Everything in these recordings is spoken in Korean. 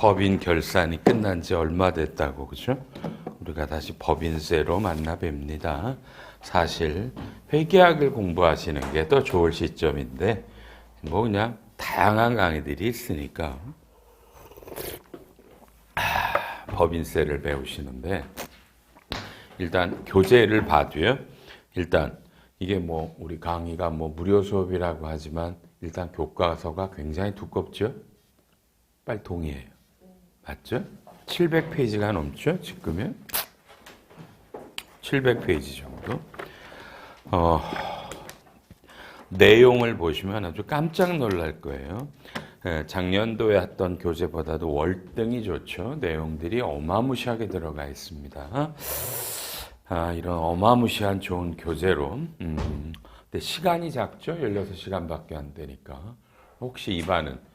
법인 결산이 끝난 지 얼마 됐다고, 그죠? 우리가 다시 법인세로 만나 뵙니다. 사실 회계학을 공부하시는 게 더 좋을 시점인데 뭐 그냥 다양한 강의들이 있으니까 법인세를 배우시는데 일단 교재를 봐도요. 일단 이게 뭐 우리 강의가 뭐 무료 수업이라고 하지만 일단 교과서가 굉장히 두껍죠? 빨리 동의해요. 맞죠? 700페이지가 넘죠? 지금은 700페이지 정도. 내용을 보시면 아주 깜짝 놀랄 거예요. 작년도에 했던 교재보다도 월등히 좋죠. 내용들이 어마무시하게 들어가 있습니다. 이런 어마무시한 좋은 교재로. 근데 시간이 작죠? 16시간밖에 안 되니까. 혹시 이 반은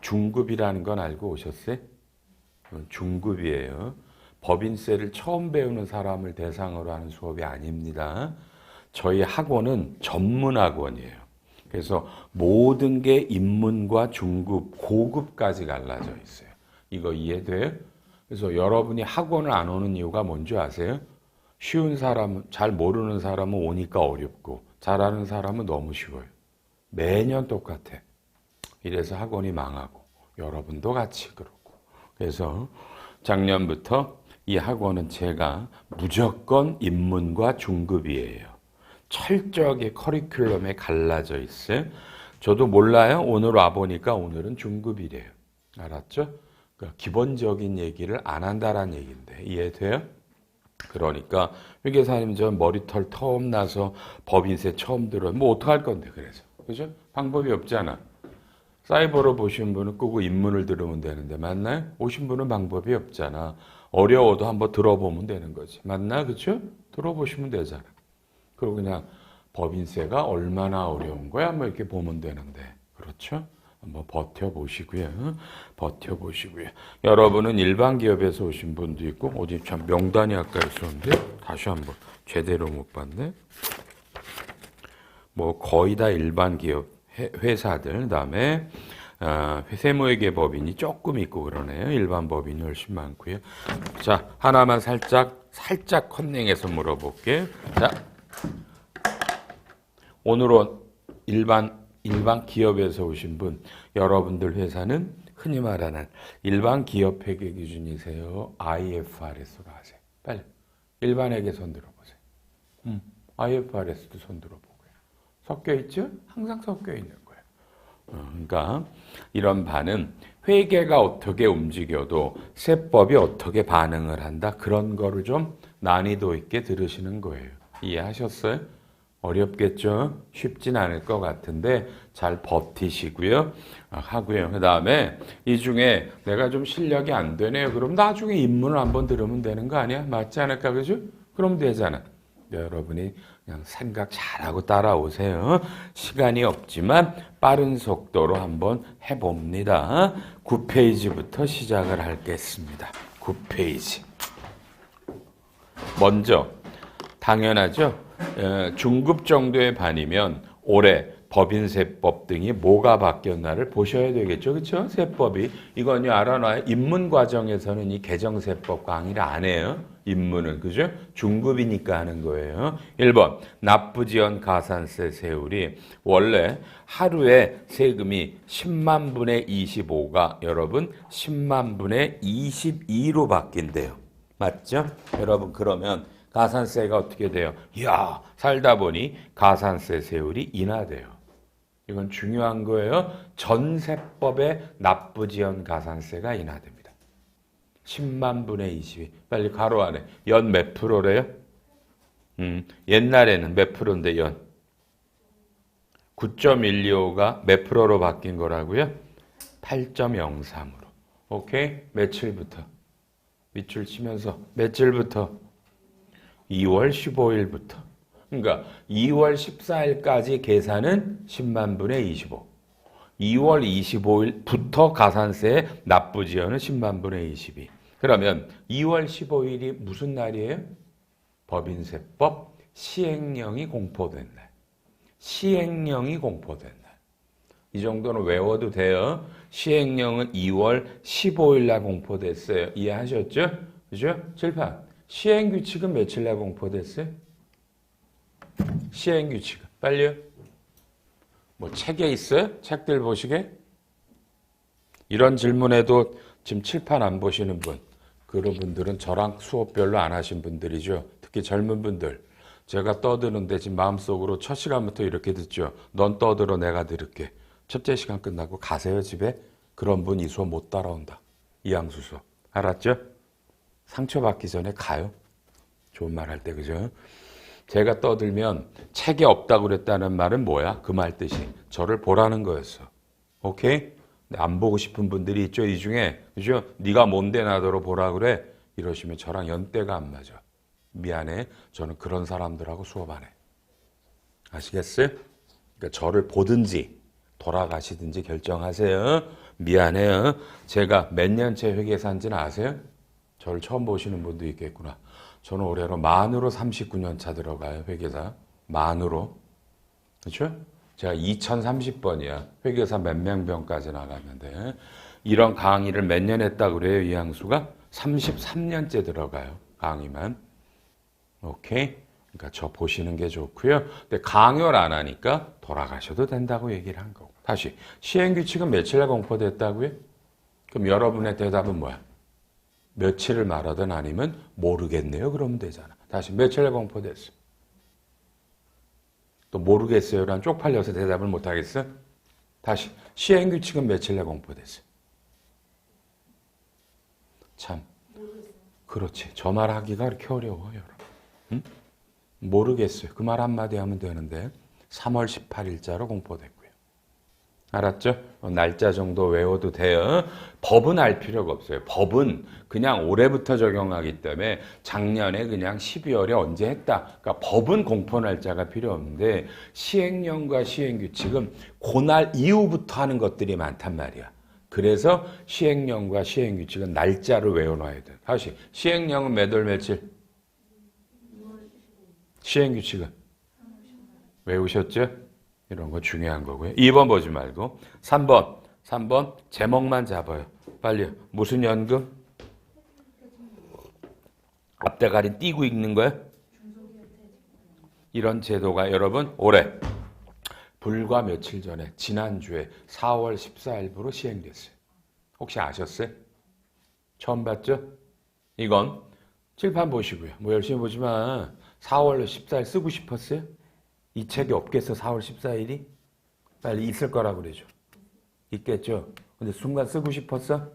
중급이라는 건 알고 오셨어요? 중급이에요. 법인세를 처음 배우는 사람을 대상으로 하는 수업이 아닙니다. 저희 학원은 전문 학원이에요. 그래서 모든 게 입문과 중급, 고급까지 갈라져 있어요. 이거 이해돼요? 그래서 여러분이 학원을 안 오는 이유가 뭔지 아세요? 쉬운 사람, 잘 모르는 사람은 오니까 어렵고 잘하는 사람은 너무 쉬워요. 매년 똑같아. 이래서 학원이 망하고 여러분도 같이 그렇고. 그래서 작년부터 이 학원은 제가 무조건 입문과 중급이에요. 철저하게 커리큘럼에 갈라져 있어요. 저도 몰라요. 오늘 와보니까 오늘은 중급이래요. 알았죠? 그러니까 기본적인 얘기를 안 한다라는 얘기인데 이해돼요? 그러니까 회계사님 저 머리털 처음 나서 법인세 처음 들어요. 뭐 어떡할 건데 그래서. 그죠? 방법이 없잖아. 사이버로 보신 분은 끄고 입문을 들으면 되는데 맞나요? 오신 분은 방법이 없잖아. 어려워도 한번 들어보면 되는 거지. 맞나? 그쵸? 들어보시면 되잖아. 그리고 그냥 법인세가 얼마나 어려운 거야? 뭐 이렇게 보면 되는데. 그렇죠? 한번 버텨보시고요. 버텨보시고요. 여러분은 일반 기업에서 오신 분도 있고, 어디 참 명단이 아까 있었는데, 다시 한번 제대로 못 봤네. 뭐 거의 다 일반 기업 회사들, 그다음에 세무회계법인이 조금 있고 그러네요. 일반 법인이 훨씬 많고요. 자, 하나만 살짝 컨닝해서 물어볼게요. 자, 오늘은 일반 기업에서 오신 분, 여러분들 회사는 흔히 말하는 일반 기업 회계 기준이세요? IFRS로 하세요. 빨리. 일반회계 손 들어보세요. IFRS도 손 들어보고요. 섞여 있죠? 항상 섞여 있는 거예요. 그러니까 이런 반은 회계가 어떻게 움직여도 세법이 어떻게 반응을 한다. 그런 거를 좀 난이도 있게 들으시는 거예요. 이해하셨어요? 어렵겠죠? 쉽진 않을 것 같은데 잘 버티시고요. 하고요. 그 다음에 이 중에 내가 좀 실력이 안 되네요. 그럼 나중에 입문을 한번 들으면 되는 거 아니야? 맞지 않을까? 그죠? 그럼 되잖아. 여러분이 그냥 생각 잘하고 따라오세요. 시간이 없지만 빠른 속도로 한번 해봅니다. 9페이지부터 시작을 하겠습니다. 9페이지. 먼저 당연하죠. 중급 정도의 반이면 올해 법인세법 등이 뭐가 바뀌었나를 보셔야 되겠죠. 그렇죠? 세법이. 이건요 알아놔요. 입문 과정에서는 이 개정세법 강의를 안 해요. 입문은. 그죠? 중급이니까 하는 거예요. 1번 납부지연 가산세 세율이 원래 하루에 세금이 10만 분의 25가 여러분 10만 분의 22로 바뀐대요. 맞죠? 여러분 그러면 가산세가 어떻게 돼요? 이야, 살다 보니 가산세 세율이 인하돼요. 이건 중요한 거예요. 전세법의 납부지연 가산세가 인하됩니다. 10만 분의 22. 빨리 가로 안에. 연 몇 프로래요? 옛날에는 몇 프로인데 연? 9.125가 몇 프로로 바뀐 거라고요? 8.03으로. 오케이? 며칠부터? 밑줄 치면서 며칠부터? 2월 15일부터. 그러니까 2월 14일까지 계산은 10만 분의 25. 2월 25일부터 가산세 납부지연은 10만 분의 22. 그러면 2월 15일이 무슨 날이에요? 법인세법 시행령이 공포된 날. 시행령이 공포된 날. 이 정도는 외워도 돼요. 시행령은 2월 15일 날 공포됐어요. 이해하셨죠? 그죠? 칠판. 시행규칙은 며칠 날 공포됐어요? 시행규칙은. 빨리요. 뭐 책에 있어요? 책들 보시게? 이런 질문에도 지금 칠판 안 보시는 분, 그런 분들은 저랑 수업 별로 안 하신 분들이죠. 특히 젊은 분들. 제가 떠드는데 지금 마음속으로 첫 시간부터 이렇게 듣죠. 넌 떠들어 내가 들을게. 첫째 시간 끝나고 가세요 집에. 그런 분 이 수업 못 따라온다. 이항수 수업. 알았죠? 상처받기 전에 가요. 좋은 말 할 때 그죠? 제가 떠들면 책에 없다고 그랬다는 말은 뭐야? 그 말 뜻이 저를 보라는 거였어. 오케이? 안 보고 싶은 분들이 있죠. 이 중에 그죠? 네가 뭔데 나더러 보라 그래? 이러시면 저랑 연대가 안 맞아. 미안해. 저는 그런 사람들하고 수업 안 해. 아시겠어요? 그러니까 저를 보든지 돌아가시든지 결정하세요. 미안해요. 제가 몇 년째 회계사인지는 아세요? 저를 처음 보시는 분도 있겠구나. 저는 올해로 만으로 39년 차 들어가요. 회계사. 만으로. 그렇죠? 제가 2030번이야. 회계사 몇 명병까지 나갔는데 이런 강의를 몇 년 했다 그래요. 이항수가 33년째 들어가요. 강의만. 오케이? 그러니까 저 보시는 게 좋고요. 근데 강요를 안 하니까 돌아가셔도 된다고 얘기를 한 거고. 다시 시행규칙은 며칠에 공포됐다고요? 그럼 여러분의 대답은 뭐야? 며칠을 말하든 아니면 모르겠네요. 그러면 되잖아. 다시 며칠에 공포됐어? 또 모르겠어요라는 쪽팔려서 대답을 못하겠어? 다시 시행규칙은 며칠에 공포됐어? 참 그렇지. 저 말하기가 그렇게 어려워 여러분. 응? 모르겠어요. 그 말 한마디 하면 되는데 3월 18일자로 공포됐고요. 알았죠? 날짜 정도 외워도 돼요. 법은 알 필요가 없어요. 법은 그냥 올해부터 적용하기 때문에 작년에 그냥 12월에 언제 했다. 그러니까 법은 공포 날짜가 필요 없는데 시행령과 시행규칙은 그날 이후부터 하는 것들이 많단 말이야. 그래서 시행령과 시행규칙은 날짜를 외워놔야 돼. 다시 시행령은 몇 월 며칠? 시행규칙은 외우셨죠? 이런 거 중요한 거고요. 2번 보지 말고 3번 제목만 잡아요. 빨리. 무슨 연금? 앞대가리 띄고 읽는 거야? 이런 제도가 여러분 올해 불과 며칠 전에 지난주에 4월 14일부로 시행됐어요. 혹시 아셨어요? 처음 봤죠? 이건 칠판 보시고요. 뭐 열심히 보지만 4월 14일 쓰고 싶었어요? 이 책이 없겠어 4월 14일이? 빨리 있을 거라고 그러죠. 있겠죠. 근데 순간 쓰고 싶었어?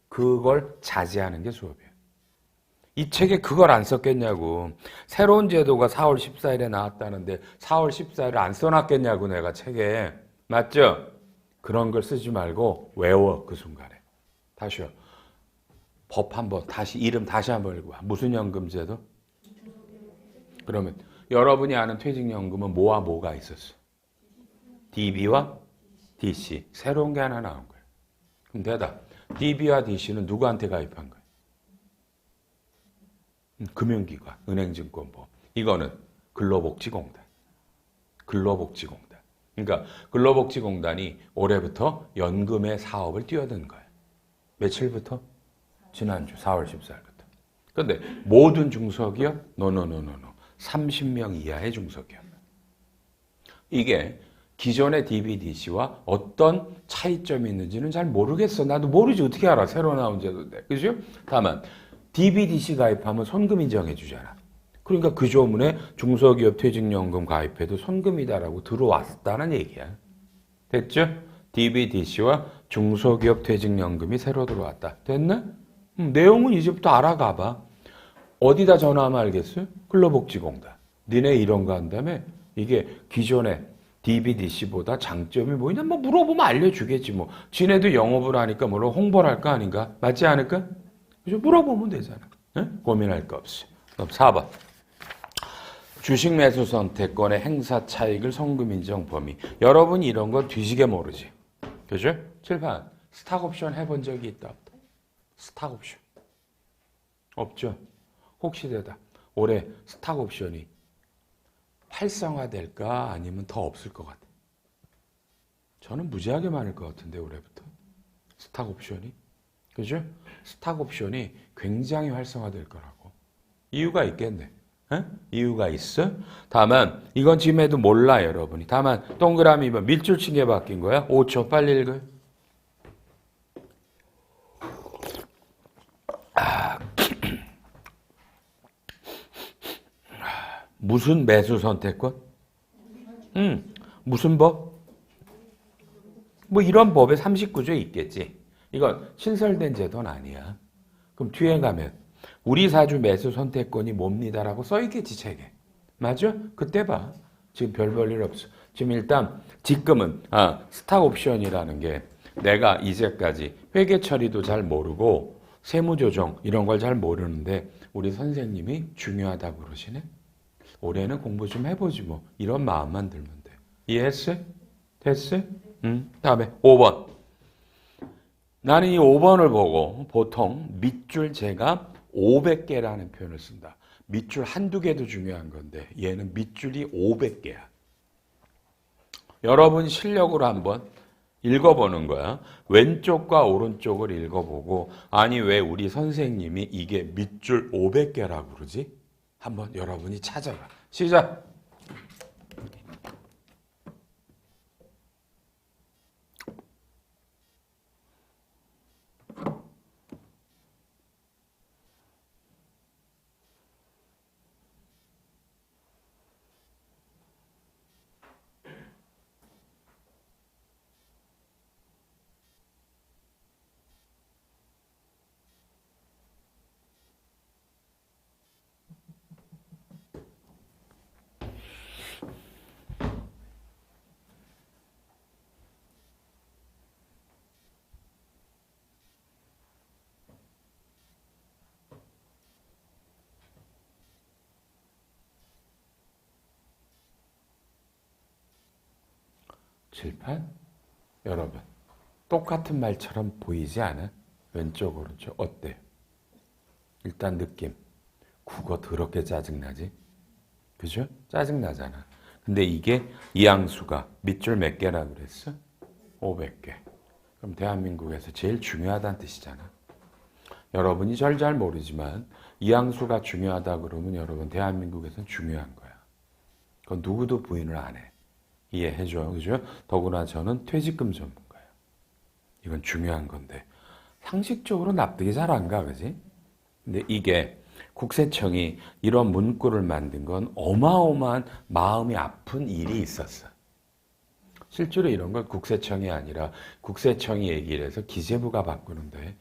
그걸 자제하는 게 수업이에요. 이 책에 그걸 안 썼겠냐고. 새로운 제도가 4월 14일에 나왔다는데 4월 14일을 안 써놨겠냐고 내가 책에. 맞죠? 그런 걸 쓰지 말고 외워 그 순간에. 다시요. 법 한번 다시 이름 다시 한번 읽어봐. 무슨 연금제도? 그러면 여러분이 아는 퇴직연금은 뭐와 뭐가 있었어? DB와 DC. 새로운 게 하나 나온 거예요. 그럼 대답. DB와 DC는 누구한테 가입한 거예요? 금융기관, 은행증권보험. 이거는 근로복지공단. 근로복지공단. 그러니까 근로복지공단이 올해부터 연금의 사업을 뛰어든 거예요. 며칠부터? 지난주 4월 14일부터. 그런데 모든 중소기업? 노노노노노. 30명 이하의 중소기업. 이게 기존의 DBDC와 어떤 차이점이 있는지는 잘 모르겠어. 나도 모르지. 어떻게 알아? 새로 나온 제도인데. 그죠? 다만 DBDC 가입하면 손금 인정해 주잖아. 그러니까 그 조문에 중소기업 퇴직연금 가입해도 손금이다라고 들어왔다는 얘기야. 됐죠? DBDC와 중소기업 퇴직연금이 새로 들어왔다. 됐나? 내용은 이제부터 알아가 봐. 어디다 전화하면 알겠어요? 근로복지공단. 니네 이런 거 한다며? 이게 기존의 DBDC보다 장점이 뭐냐? 뭐 물어보면 알려주겠지 뭐. 지네도 영업을 하니까 물론 홍보를 할 거 아닌가? 맞지 않을까? 그죠? 물어보면 되잖아. 네? 고민할 거 없이. 그럼 4번. 주식 매수 선택권의 행사 차익을 송금 인정 범위. 여러분이 이런 거 뒤지게 모르지. 그죠? 칠판. 스탁 옵션 해본 적이 있다 없다? 스탁 옵션. 없죠? 혹시 대답. 올해 스탁 옵션이 활성화될까 아니면 더 없을 것 같아? 저는 무지하게 많을 것 같은데 올해부터. 스탁 옵션이. 그죠? 스탁 옵션이 굉장히 활성화될 거라고. 이유가 있겠네. 에? 이유가 있어. 다만 이건 지금 해도 몰라 여러분이. 다만 동그라미 뭐 밑줄 친 게 바뀐 거야. 5초 빨리 읽어요. 무슨 매수 선택권? 무슨 법? 뭐 이런 법에 39조에 있겠지. 이건 신설된 제도는 아니야. 그럼 뒤에 가면 우리 사주 매수 선택권이 뭡니다라고 써있겠지 책에. 맞아? 그때 봐. 지금 별 볼 일 없어. 지금 일단 지금은 스탁 옵션이라는 게 내가 이제까지 회계 처리도 잘 모르고 세무조정 이런 걸 잘 모르는데 우리 선생님이 중요하다고 그러시네. 올해는 공부 좀 해보지 뭐. 이런 마음만 들면 돼. 이해했어? 됐어? 다음에 5번. 나는 이 5번을 보고 보통 밑줄 제가 500개라는 표현을 쓴다. 밑줄 한두 개도 중요한 건데 얘는 밑줄이 500개야. 여러분 실력으로 한번 읽어보는 거야. 왼쪽과 오른쪽을 읽어보고 아니 왜 우리 선생님이 이게 밑줄 500개라고 그러지? 한번 여러분이 찾아봐. 시작! 칠판? 여러분 똑같은 말처럼 보이지 않아? 왼쪽 오른쪽 어때? 일단 느낌 국어 더럽게 짜증나지? 그죠? 짜증나잖아. 근데 이게 이항수가 밑줄 몇 개라고 그랬어? 500개. 그럼 대한민국에서 제일 중요하다는 뜻이잖아. 여러분이 잘 모르지만 이항수가 중요하다 그러면 여러분 대한민국에서는 중요한 거야. 그건 누구도 부인을 안 해. 이해해줘. 그죠? 더구나 저는 퇴직금 전문가예요. 이건 중요한 건데 상식적으로 납득이 잘 안 가. 그지? 근데 이게 국세청이 이런 문구를 만든 건 어마어마한 마음이 아픈 일이 있었어. 실제로 이런 건 국세청이 아니라 국세청이 얘기를 해서 기재부가 바꾸는데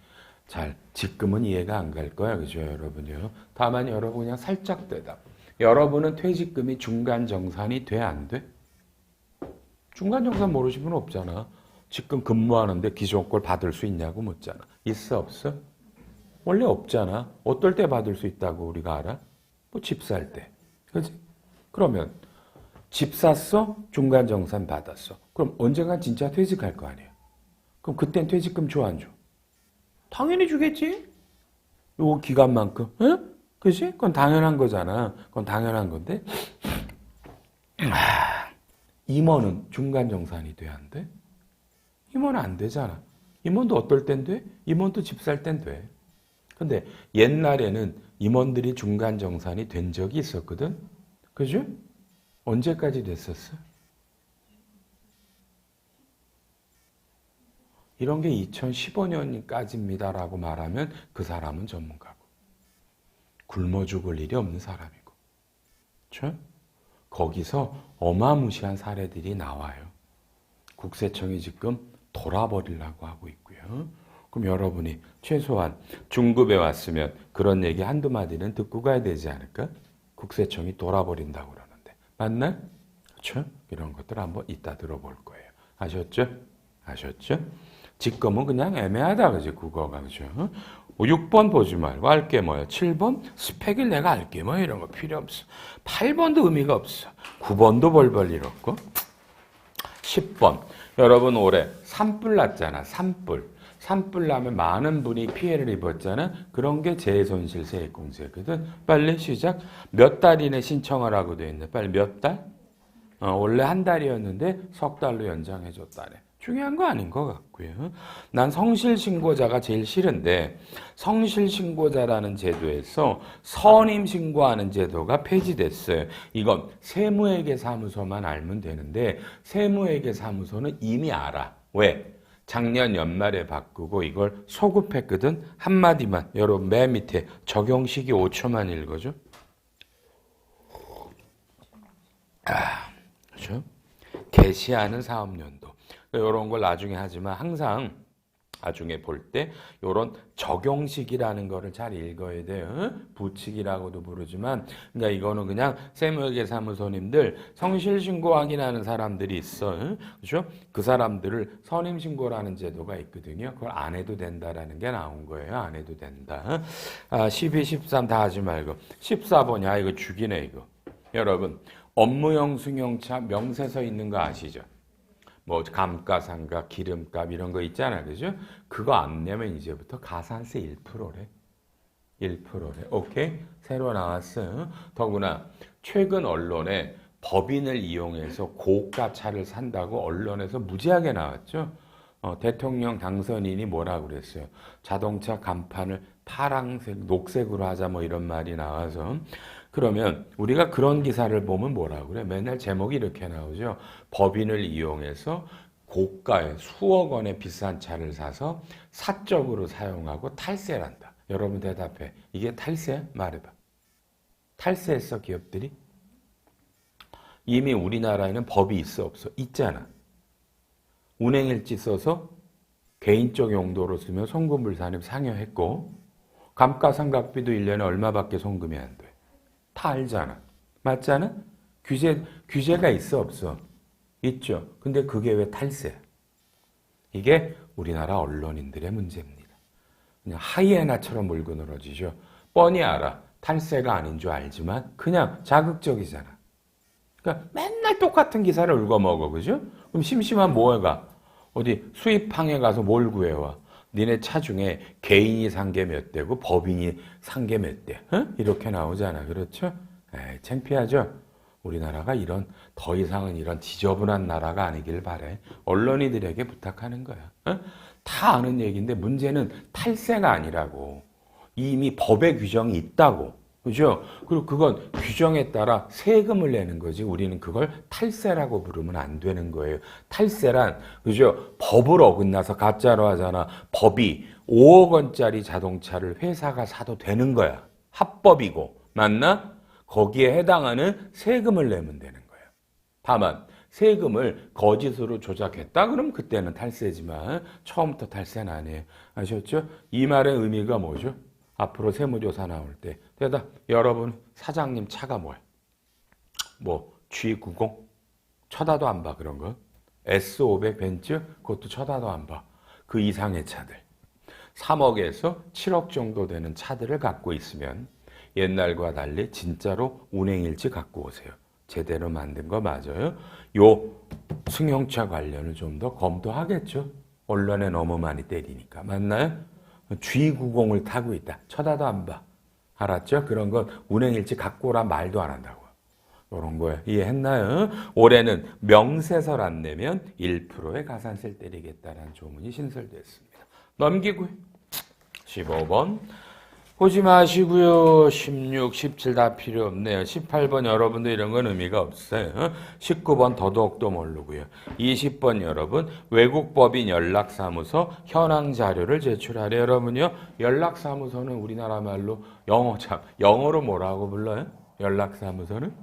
잘 지금은 이해가 안 갈 거야. 그죠 여러분요. 다만 여러분 그냥 살짝 대답. 여러분은 퇴직금이 중간정산이 돼 안 돼? 중간정산 모르시는 분 없잖아. 지금 근무하는데 기존걸 받을 수 있냐고 묻잖아. 있어 없어? 원래 없잖아. 어떨 때 받을 수 있다고 우리가 알아? 뭐 집 살 때. 그렇지? 그러면 집 샀어? 중간정산 받았어. 그럼 언젠간 진짜 퇴직할 거 아니야. 그럼 그땐 퇴직금 줘 안 줘? 당연히 주겠지. 요 기간만큼. 응? 그치? 그건 당연한 거잖아. 그건 당연한 건데. 임원은 중간정산이 돼, 안 돼? 임원은 안 되잖아. 임원도 어떨 땐 돼? 임원도 집 살 땐 돼. 근데 옛날에는 임원들이 중간정산이 된 적이 있었거든? 그죠? 언제까지 됐었어? 이런 게 2015년까지입니다라고 말하면 그 사람은 전문가고 굶어 죽을 일이 없는 사람이고 그렇죠? 거기서 어마무시한 사례들이 나와요. 국세청이 지금 돌아버리려고 하고 있고요. 그럼 여러분이 최소한 중급에 왔으면 그런 얘기 한두 마디는 듣고 가야 되지 않을까? 국세청이 돌아버린다고 그러는데. 맞나? 그렇죠? 이런 것들 한번 이따 들어볼 거예요. 아셨죠? 아셨죠? 지금은 그냥 애매하다. 그지? 국어가. 그죠? 6번 보지 말고 알게 뭐예요? 7번 스펙을 내가 알게 뭐 이런 거 필요 없어. 8번도 의미가 없어. 9번도 벌벌 일 없고. 10번 여러분 올해 산불 났잖아. 산불 나면 많은 분이 피해를 입었잖아. 그런 게 재해손실 세액공제거든. 빨리 시작. 몇 달 이내 신청을 하고 돼 있네. 빨리 몇 달? 원래 한 달이었는데 석 달로 연장해줬다네. 중요한 거 아닌 것 같고요. 난 성실신고자가 제일 싫은데 성실신고자라는 제도에서 선임신고하는 제도가 폐지됐어요. 이건 세무회계사무소만 알면 되는데 세무회계사무소는 이미 알아. 왜? 작년 연말에 바꾸고 이걸 소급했거든. 한마디만 여러분 맨 밑에 적용시기 5초만 읽어줘. 그렇죠? 개시하는 사업연도. 이런 걸 나중에 하지만 항상 나중에 볼 때 이런 적용식이라는 거를 잘 읽어야 돼요. 부칙이라고도 부르지만 그러니까 이거는 그냥 세무회계사무소님들 성실신고 확인하는 사람들이 있어. 그렇죠? 그 사람들을 선임신고라는 제도가 있거든요. 그걸 안 해도 된다라는 게 나온 거예요. 안 해도 된다. 12, 13 다 하지 말고 14번 야 이거 죽이네 이거. 여러분 업무용 승용차 명세서 있는 거 아시죠? 뭐 감가상각, 기름값 이런 거 있잖아, 그죠? 그거 안 내면 이제부터 가산세 1%래. 1%래. 오케이? 새로 나왔어. 더구나 최근 언론에 법인을 이용해서 고가 차를 산다고 언론에서 무지하게 나왔죠. 대통령 당선인이 뭐라고 그랬어요? 자동차 간판을 파랑색, 녹색으로 하자 뭐 이런 말이 나와서 그러면 우리가 그런 기사를 보면 뭐라고 그래? 맨날 제목이 이렇게 나오죠. 법인을 이용해서 고가의 수억 원의 비싼 차를 사서 사적으로 사용하고 탈세를 한다. 여러분 대답해. 이게 탈세야? 말해봐. 탈세했어 기업들이? 이미 우리나라에는 법이 있어 없어? 있잖아. 운행일지 써서 개인적 용도로 쓰면 송금불산입 상여했고 감가상각비도 1년에 얼마밖에 송금이 안 돼. 다 알잖아. 맞잖아? 규제가 있어 없어? 있죠. 근데 그게 왜 탈세야? 이게 우리나라 언론인들의 문제입니다. 그냥 하이에나처럼 물고 늘어지죠. 뻔히 알아. 탈세가 아닌 줄 알지만 그냥 자극적이잖아. 그러니까 맨날 똑같은 기사를 읽어먹어. 그죠? 그럼 심심한 뭐해가? 어디 수입항에 가서 뭘 구해와? 니네 차 중에 개인이 산 게 몇 대고 법인이 산 게 몇 대. 이렇게 나오잖아. 그렇죠? 에이, 창피하죠? 우리나라가 더 이상은 이런 지저분한 나라가 아니길 바래. 언론인들에게 부탁하는 거야. 다 아는 얘기인데 문제는 탈세가 아니라고. 이미 법의 규정이 있다고. 그죠? 그리고 그건 규정에 따라 세금을 내는 거지. 우리는 그걸 탈세라고 부르면 안 되는 거예요. 탈세란, 그죠? 법을 어긋나서 가짜로 하잖아. 법이 5억 원짜리 자동차를 회사가 사도 되는 거야. 합법이고. 맞나? 거기에 해당하는 세금을 내면 되는 거예요. 다만, 세금을 거짓으로 조작했다? 그럼 그때는 탈세지만, 처음부터 탈세는 아니에요. 아셨죠? 이 말의 의미가 뭐죠? 앞으로 세무조사 나올 때 대답. 여러분 사장님 차가 뭐야? 뭐 G90? 쳐다도 안 봐 그런 거. S500 벤츠? 그것도 쳐다도 안 봐. 그 이상의 차들. 3억에서 7억 정도 되는 차들을 갖고 있으면 옛날과 달리 진짜로 운행일지 갖고 오세요. 제대로 만든 거 맞아요? 요 승용차 관련을 좀 더 검토하겠죠. 언론에 너무 많이 때리니까. 맞나요? G90을 타고 있다. 쳐다도 안 봐. 알았죠? 그런 건 운행일지 갖고 오란 말도 안 한다고. 이런 거예요. 이해했나요? 올해는 명세서를 안 내면 1%의 가산세를 때리겠다는 조문이 신설됐습니다. 넘기고요. 15번. 보지 마시고요. 16, 17 다 필요 없네요. 18번 여러분도 이런 건 의미가 없어요. 19번 더더욱도 모르고요. 20번 여러분 외국법인 연락사무소 현황 자료를 제출하래. 여러분요. 연락사무소는 우리나라 말로 영어로 뭐라고 불러요? 연락사무소는?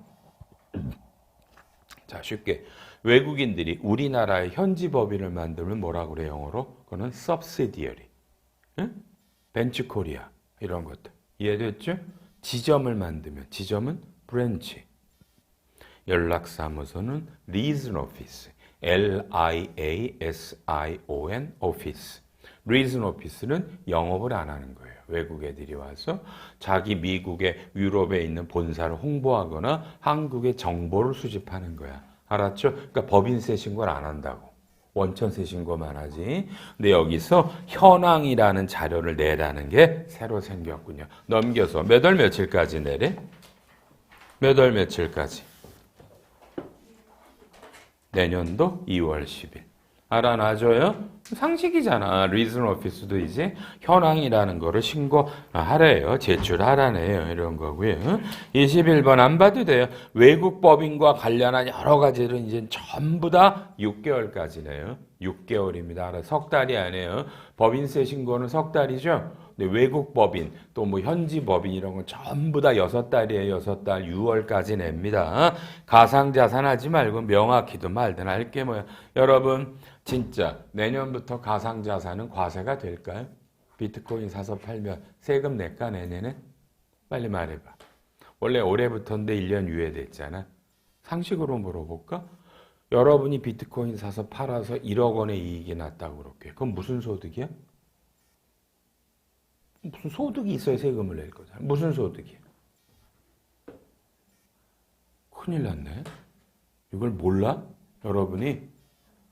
자, 쉽게 외국인들이 우리나라의 현지 법인을 만들면 뭐라고 그래 영어로? 그거는 subsidiary. 응? 벤츠코리아. 이런 것들. 이해됐죠? 지점을 만들면 지점은 브랜치. 연락사무소는 liaison office. L-I-A-S-I-O-N office. liaison office는 영업을 안 하는 거예요. 외국 애들이 와서 자기 미국에 유럽에 있는 본사를 홍보하거나 한국의 정보를 수집하는 거야. 알았죠? 그러니까 법인세 신고를 안 한다고. 원천세 신고만 하지. 근데 여기서 현황이라는 자료를 내라는 게 새로 생겼군요. 넘겨서 몇 월 며칠까지 내래? 몇 월 며칠까지? 내년도 2월 10일. 알아놔줘요? 상식이잖아. 리즌 오피스도 이제 현황이라는 거를 신고하래요. 제출하라네요. 이런 거고요. 21번 안 봐도 돼요. 외국 법인과 관련한 여러 가지는 이제 전부 다 6개월까지네요. 6개월입니다. 알아. 석 달이 아니에요. 법인세 신고는 석 달이죠. 근데 외국 법인 또 뭐 현지 법인 이런 건 전부 다 6달이에요. 6달 6월까지 냅니다. 가상자산 하지 말고 명확히든 말든 할게 뭐야. 여러분 진짜 내년부터 가상자산은 과세가 될까요? 비트코인 사서 팔면 세금 낼까 내년에? 빨리 말해봐. 원래 올해부터인데 1년 유예됐잖아. 상식으로 물어볼까? 여러분이 비트코인 사서 팔아서 1억 원의 이익이 났다고 그럴게. 그건 무슨 소득이야? 무슨 소득이 있어야 세금을 낼 거잖아. 무슨 소득이야? 큰일 났네. 이걸 몰라? 여러분이?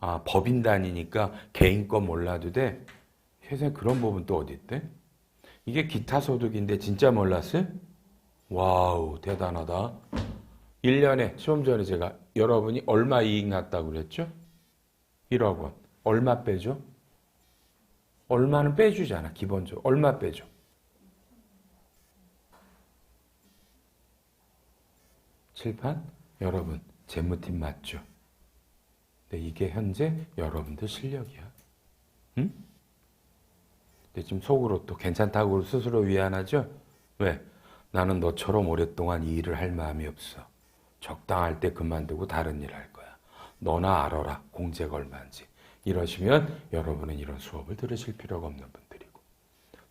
아, 법인 다니니까 개인 거 몰라도 돼? 세상에 그런 법은 또 어디 있대? 이게 기타 소득인데 진짜 몰랐어요? 와우, 대단하다. 1년에, 좀 전에 제가 여러분이 얼마 이익 났다고 그랬죠? 1억 원. 얼마 빼죠? 얼마는 빼주잖아, 기본적으로. 얼마 빼줘? 칠판? 여러분, 재무팀 맞죠? 근데 이게 현재 여러분들 실력이야. 응? 근데 지금 속으로 또 괜찮다고 스스로 위안하죠? 왜? 나는 너처럼 오랫동안 이 일을 할 마음이 없어. 적당할 때 그만두고 다른 일 할 거야. 너나 알아라. 공제가 얼마인지. 이러시면 여러분은 이런 수업을 들으실 필요가 없는 분들이고.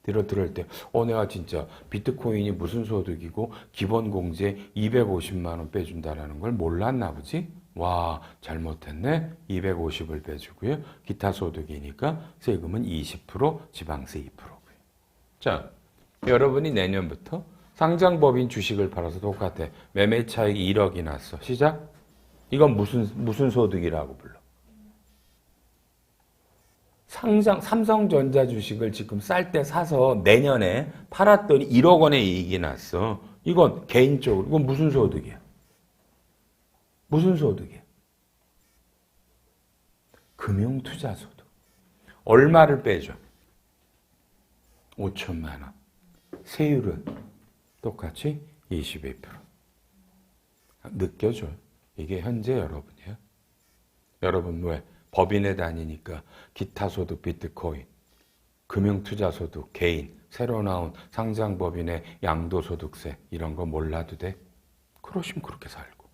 들을 때 내가 진짜 비트코인이 무슨 소득이고 기본 공제 250만 원 빼준다라는 걸 몰랐나 보지? 와, 잘못했네. 250을 빼주고요. 기타 소득이니까 세금은 20%, 지방세 2%고요. 자, 여러분이 내년부터 상장법인 주식을 팔아서 똑같아. 매매 차익이 1억이 났어. 시작? 이건 무슨 소득이라고 불러? 삼성전자 주식을 지금 쌀 때 사서 내년에 팔았더니 1억 원의 이익이 났어. 이건 개인적으로, 이건 무슨 소득이야? 무슨 소득이야? 금융투자소득. 얼마를 빼줘? 5천만 원. 세율은 똑같이 22%. 느껴져. 이게 현재 여러분이야. 여러분 왜? 법인에 다니니까 기타소득 비트코인, 금융투자소득 개인, 새로 나온 상장법인의 양도소득세 이런 거 몰라도 돼? 그러시면 그렇게 살고.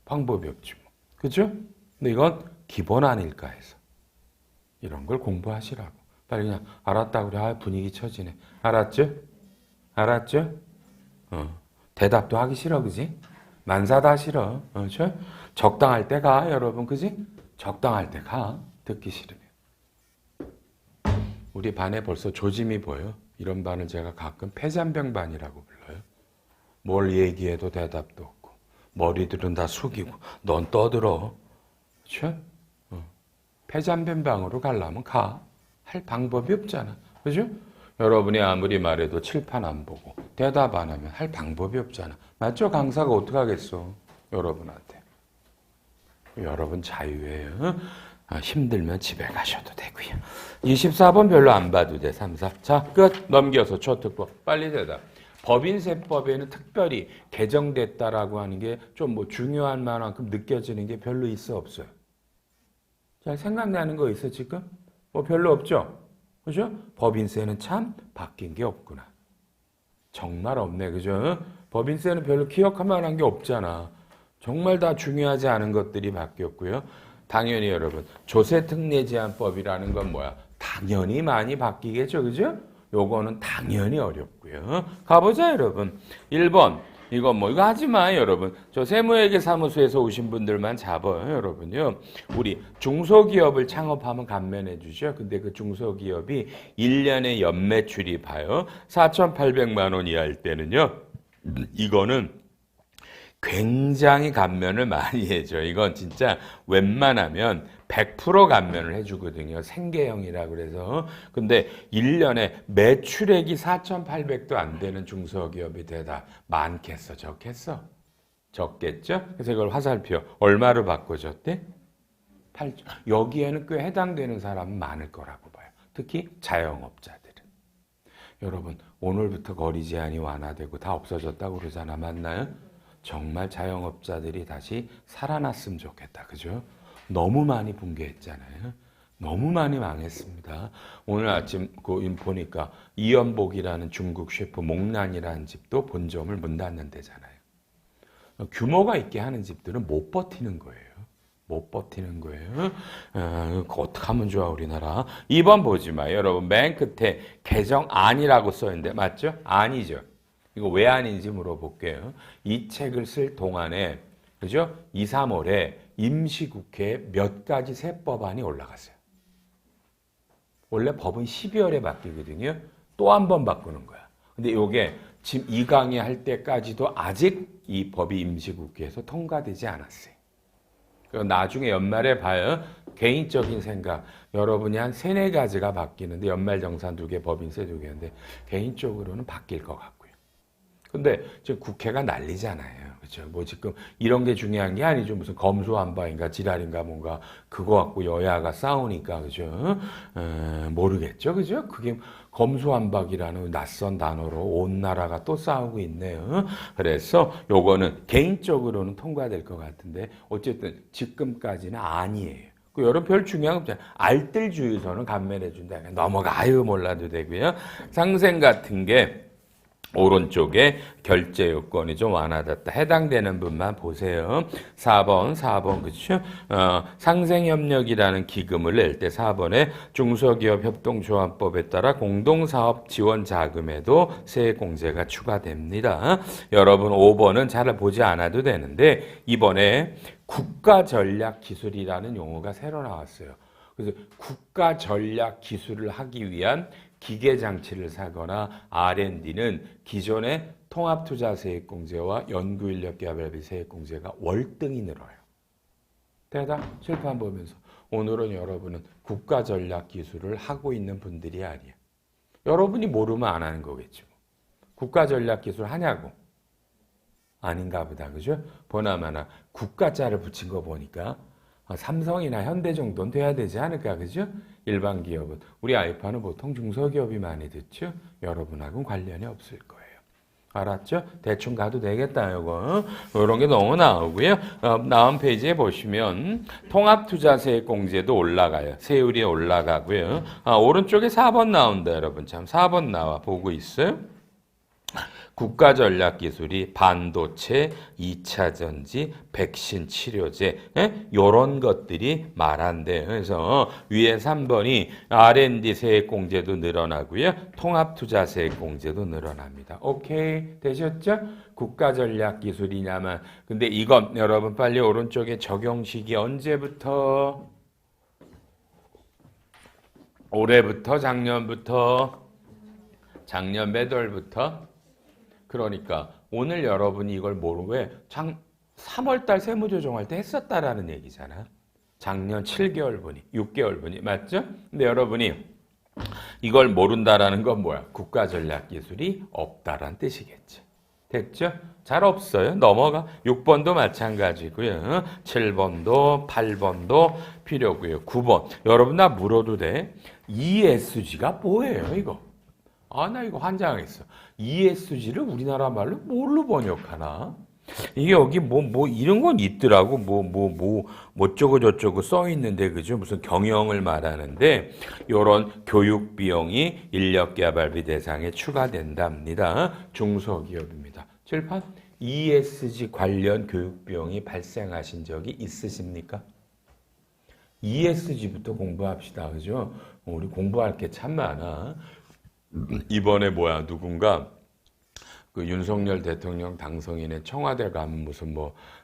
방법이 없지 뭐. 그죠? 근데 이건 기본 아닐까 해서. 이런 걸 공부하시라고. 빨리 그냥 알았다고 그래. 분위기 처지네. 알았죠? 알았죠? 대답도 하기 싫어, 그지? 만사다 싫어. 그렇죠? 적당할 때 가, 여러분, 그지? 적당할 때 가. 듣기 싫으면. 우리 반에 벌써 조짐이 보여. 이런 반을 제가 가끔 폐잔병반이라고 불러요. 뭘 얘기해도 대답도 없고 머리들은 다 숙이고 넌 떠들어. 그렇죠? 폐잔병방으로 가려면 가. 할 방법이 없잖아. 그죠? 여러분이 아무리 말해도 칠판 안 보고 대답 안 하면 할 방법이 없잖아. 맞죠? 강사가 어떡하겠어. 여러분한테. 여러분 자유예요. 힘들면 집에 가셔도 되고요. 24번 별로 안 봐도 돼. 3, 4. 자, 끝. 넘겨서 초특법. 빨리 대답. 법인세법에는 특별히 개정됐다라고 하는 게 좀 뭐 중요한 만큼 느껴지는 게 별로 있어 없어요? 잘 생각나는 거 있어 지금? 뭐 별로 없죠? 그죠? 법인세는 참 바뀐 게 없구나. 정말 없네. 그죠? 법인세는 별로 기억할 만한 게 없잖아. 정말 다 중요하지 않은 것들이 바뀌었고요. 당연히 여러분 조세특례제한법이라는 건 뭐야? 당연히 많이 바뀌겠죠. 그죠? 요거는 당연히 어렵고요. 가보자 여러분. 1번 이거 하지 마 여러분. 저 세무회계사무소에서 오신 분들만 잡아요 여러분요. 우리 중소기업을 창업하면 감면해 주죠. 근데 그 중소기업이 1년에 연매출이 봐요. 4,800만 원 이하일 때는요. 이거는 굉장히 감면을 많이 해줘. 이건 진짜 웬만하면 100% 감면을 해주거든요. 생계형이라 그래서. 근데 1년에 매출액이 4,800도 안 되는 중소기업이 되다. 많겠어? 적겠어? 적겠죠? 그래서 이걸 화살표 얼마로 바꿔줬대? 여기에는 꽤 해당되는 사람은 많을 거라고 봐요. 특히 자영업자들은. 여러분, 오늘부터 거리 제한이 완화되고 다 없어졌다고 그러잖아. 맞나요? 정말 자영업자들이 다시 살아났으면 좋겠다. 그죠? 너무 많이 붕괴했잖아요. 너무 많이 망했습니다. 오늘 아침 보니까 이연복이라는 중국 셰프 목란이라는 집도 본점을 문 닫는 데잖아요. 규모가 있게 하는 집들은 못 버티는 거예요. 못 버티는 거예요. 어떻게 하면 좋아 우리나라. 2번 보지 마요. 여러분 맨 끝에 개정안이라고 써있는데 맞죠? 아니죠. 이거 왜 아닌지 물어볼게요. 이 책을 쓸 동안에 그죠? 2, 3월에 임시국회에 몇 가지 새 법안이 올라갔어요. 원래 법은 12월에 바뀌거든요. 또 한 번 바꾸는 거야. 근데 이게 지금 이 강의 할 때까지도 아직 이 법이 임시국회에서 통과되지 않았어요. 나중에 연말에 봐요. 개인적인 생각. 여러분이 한 3, 4가지가 바뀌는데 연말정산 2개, 법인세 2개인데 개인적으로는 바뀔 것 같고요. 근데 지금 국회가 난리잖아요. 그렇죠? 뭐 지금 이런 게 중요한 게 아니죠. 무슨 검수완박인가 지랄인가 뭔가 그거 갖고 여야가 싸우니까 그죠? 모르겠죠. 그죠? 그게 검수완박이라는 낯선 단어로 온 나라가 또 싸우고 있네요. 그래서 요거는 개인적으로는 통과될 것 같은데 어쨌든 지금까지는 아니에요. 여러분 별 중요한 거 없잖아요. 알뜰주유소는 감면해준다. 넘어가. 아유 몰라도 되고요. 상생 같은 게 오른쪽에 결제 요건이 좀 완화됐다. 해당되는 분만 보세요. 4번 그렇죠? 상생협력이라는 기금을 낼 때 4번에 중소기업 협동조합법에 따라 공동사업 지원 자금에도 세액공제가 추가됩니다. 여러분 5번은 잘 보지 않아도 되는데 이번에 국가전략기술이라는 용어가 새로 나왔어요. 그래서 국가전략기술을 하기 위한 기계장치를 사거나 R&D는 기존의 통합투자세액공제와 연구인력개발비 세액공제가 월등히 늘어요. 대답 실판 보면서 오늘은 여러분은 국가전략기술을 하고 있는 분들이 아니에요. 여러분이 모르면 안 하는 거겠죠. 국가전략기술 하냐고? 아닌가 보다. 그죠? 보나마나 국가자를 붙인 거 보니까 삼성이나 현대 정도는 돼야 되지 않을까, 그죠? 일반 기업은. 우리 아이파는 보통 중소기업이 많이 듣죠? 여러분하고는 관련이 없을 거예요. 알았죠? 대충 가도 되겠다, 요거. 이런 게 너무 나오고요. 다음 페이지에 보시면 통합투자세액공제도 올라가요. 세율이 올라가고요. 오른쪽에 4번 나온다, 여러분. 참, 4번 나와. 보고 있어요? 국가전략기술이 반도체, 2차 전지, 백신 치료제 이런 것들이 말한대요. 그래서 위에 3번이 R&D 세액공제도 늘어나고요. 통합투자세액공제도 늘어납니다. 오케이 되셨죠? 국가전략기술이냐만. 근데 이건 여러분 빨리 오른쪽에 적용식이 언제부터? 올해부터? 작년부터? 작년 몇 월부터? 그러니까 오늘 여러분이 이걸 모르고 3월달 세무조정할 때 했었다라는 얘기잖아. 작년 7개월분이, 6개월분이 맞죠? 근데 여러분이 이걸 모른다라는 건 뭐야? 국가전략기술이 없다라는 뜻이겠지. 됐죠? 잘 없어요. 넘어가. 6번도 마찬가지고요. 7번도 8번도 필요고요. 9번. 여러분 나 물어도 돼? ESG가 뭐예요 이거? 나 이거 환장했어. ESG를 우리나라 말로 뭘로 번역하나? 이게 여기 뭐 이런 건 있더라고. 뭐쩌고 저쩌고 써 있는데, 그죠? 무슨 경영을 말하는데, 요런 교육 비용이 인력 개발비 대상에 추가된답니다. 중소기업입니다. 칠판 ESG 관련 교육 비용이 발생하신 적이 있으십니까? ESG부터 공부합시다. 그죠? 우리 공부할 게 참 많아. 이번에 누군가 그 윤석열 대통령 당선인의 청와대 가면 무슨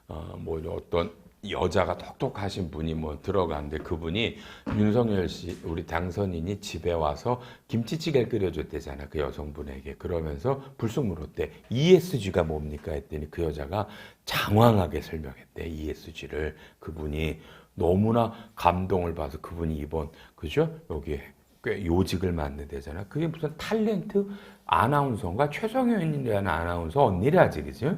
어떤 여자가 똑똑하신 분이 들어가는데 그분이 윤석열 씨 우리 당선인이 집에 와서 김치찌개를 끓여줬대잖아. 그 여성분에게. 그러면서 불쑥 물었대. ESG가 뭡니까? 했더니 그 여자가 장황하게 설명했대. ESG를. 그분이 너무나 감동을 받아서 그분이 이번 그죠? 여기 꽤 요직을 맡는 데잖아. 그게 무슨 탤런트 아나운서인가? 최성현이라는 아나운서 언니라지, 그죠?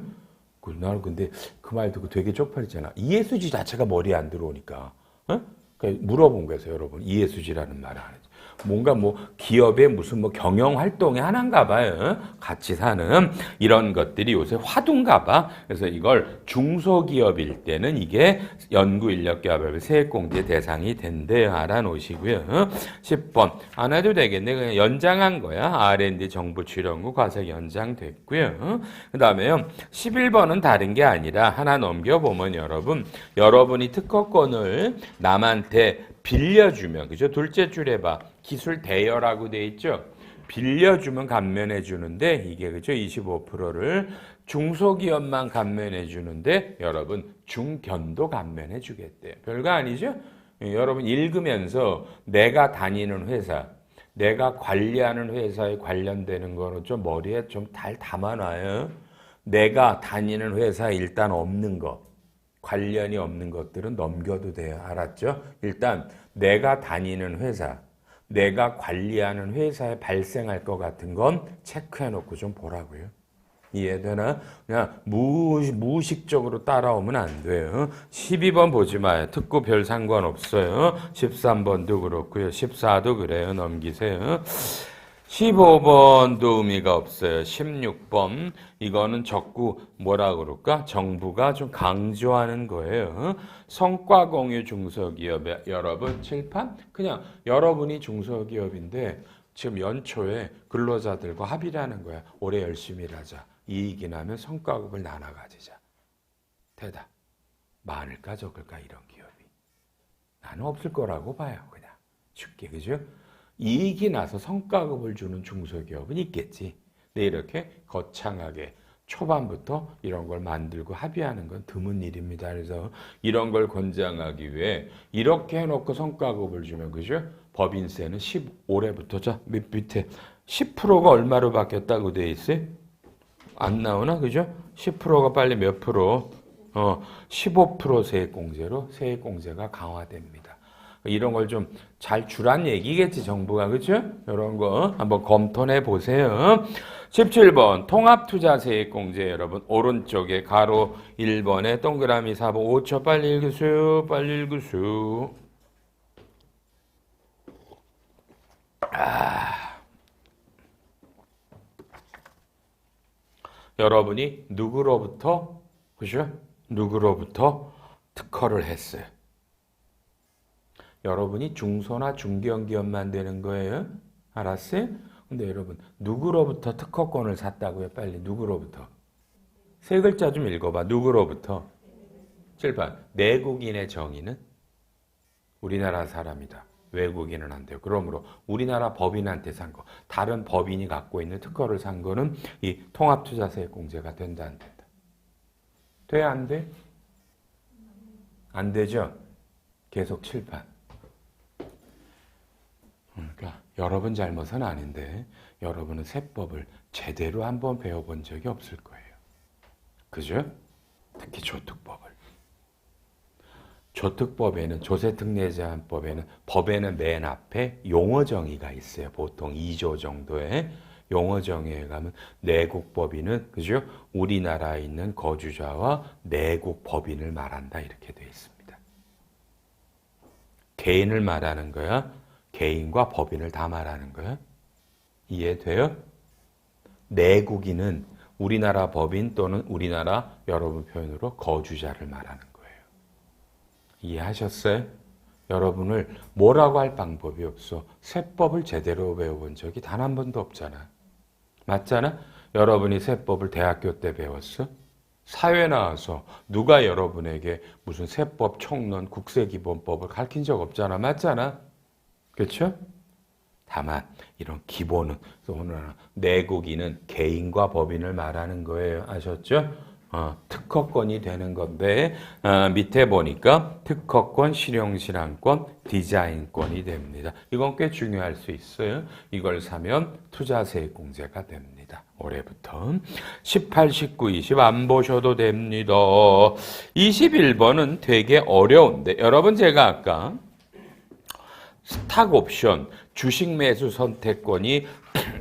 나는 근데 그 말 듣고 되게 쪽팔렸잖아. ESG 자체가 머리에 안 들어오니까. 어? 그러니까 물어본 거예요, 여러분. 이해수지라는 말을 안 했죠. 뭔가 뭐 기업의 무슨 뭐 경영 활동의 하나인가 봐요. 같이 사는 이런 것들이 요새 화두인가 봐. 그래서 이걸 중소기업일 때는 이게 연구인력개발비 세액공제 대상이 된대요. 알아놓으시고요. 10번 안 해도 되겠네. 그냥 연장한 거야. R&D 정부 출연구 과세 연장됐고요. 그 다음에요. 11번은 다른 게 아니라 하나 넘겨보면 여러분이 특허권을 남한테 빌려주면, 그죠? 둘째 줄에 봐. 기술 대여라고 돼 있죠? 빌려주면 감면해 주는데, 이게, 그죠? 25%를 중소기업만 감면해 주는데, 여러분, 중견도 감면해 주겠대요. 별거 아니죠? 여러분, 읽으면서 내가 다니는 회사, 내가 관리하는 회사에 관련되는 거는 좀 머리에 좀 잘 담아놔요. 내가 다니는 회사에 일단 없는 거. 관련이 없는 것들은 넘겨도 돼요. 알았죠? 일단 내가 다니는 회사, 내가 관리하는 회사에 발생할 것 같은 건 체크해놓고 좀 보라고요. 이해되나? 그냥 무의식적으로 따라오면 안 돼요. 12번 보지 마요. 특구 별 상관없어요. 13번도 그렇고요. 14도 그래요. 넘기세요. 15번도 의미가 없어요. 16번 이거는 적구 뭐라 그럴까? 정부가 좀 강조하는 거예요. 성과 공유 중소기업에 여러분 칠판? 그냥 여러분이 중소기업인데 지금 연초에 근로자들과 합의를 하는 거야. 올해 열심히 일하자. 이익이 나면 성과급을 나눠 가지자. 대답. 많을까 적을까 이런 기업이. 나는 없을 거라고 봐요. 그냥 쉽게 그죠? 이익이 나서 성과급을 주는 중소기업은 있겠지. 근데 이렇게 거창하게 초반부터 이런 걸 만들고 합의하는 건 드문 일입니다. 그래서 이런 걸 권장하기 위해 이렇게 해놓고 성과급을 주면 그죠? 법인세는 15올해부터 자 밑에 10%가 얼마로 바뀌었다고 돼 있어요? 안 나오나 그죠? 10%가 빨리 몇 프로? 15% 세액공제로 세액공제가 강화됩니다. 이런 걸 좀 잘 주란 얘기겠지 정부가 그렇죠? 이런 거 한번 검토해 보세요. 17번 통합투자세액공제 여러분 오른쪽에 가로 1번에 동그라미 4번 5초 빨리 읽으세요. 빨리 읽으세요. 여러분이 누구로부터 그죠? 누구로부터 특허를 했어요. 여러분이 중소나 중견기업만 되는 거예요. 알았어요? 근데 여러분 누구로부터 특허권을 샀다고요? 빨리 누구로부터? 세 글자 좀 읽어봐. 누구로부터? 7번 내국인의 정의는 우리나라 사람이다. 외국인은 안 돼요. 그러므로 우리나라 법인한테 산 거, 다른 법인이 갖고 있는 특허를 산 거는 이 통합투자세액공제가 된다 안 된다? 돼 안 돼? 안 되죠? 계속 칠판. 그러니까 여러분 잘못은 아닌데 여러분은 세법을 제대로 한번 배워본 적이 없을 거예요. 그죠? 특히 조특법을. 조특법에는 조세특례제한법에는 법에는 맨 앞에 용어정의가 있어요. 보통 2조 정도의 용어정의에 가면 내국법인은 그죠? 우리나라에 있는 거주자와 내국 법인을 말한다 이렇게 되어 있습니다. 개인을 말하는 거야? 개인과 법인을 다 말하는 거야? 이해돼요? 내국인은 우리나라 법인 또는 우리나라 여러분 표현으로 거주자를 말하는 거예요. 이해하셨어요? 여러분을 뭐라고 할 방법이 없어. 세법을 제대로 배워본 적이 단 한 번도 없잖아. 맞잖아? 여러분이 세법을 대학교 때 배웠어? 사회 나와서 누가 여러분에게 무슨 세법, 총론, 국세기본법을 가르친 적 없잖아. 맞잖아? 그렇죠? 다만 이런 기본은 오늘 내국인은 개인과 법인을 말하는 거예요. 아셨죠? 특허권이 되는 건데 밑에 보니까 특허권, 실용실환권, 디자인권이 됩니다. 이건 꽤 중요할 수 있어요. 이걸 사면 투자세액공제가 됩니다. 올해부터 18, 19, 20 안 보셔도 됩니다. 21번은 되게 어려운데 여러분 제가 아까 스탁 옵션, 주식 매수 선택권이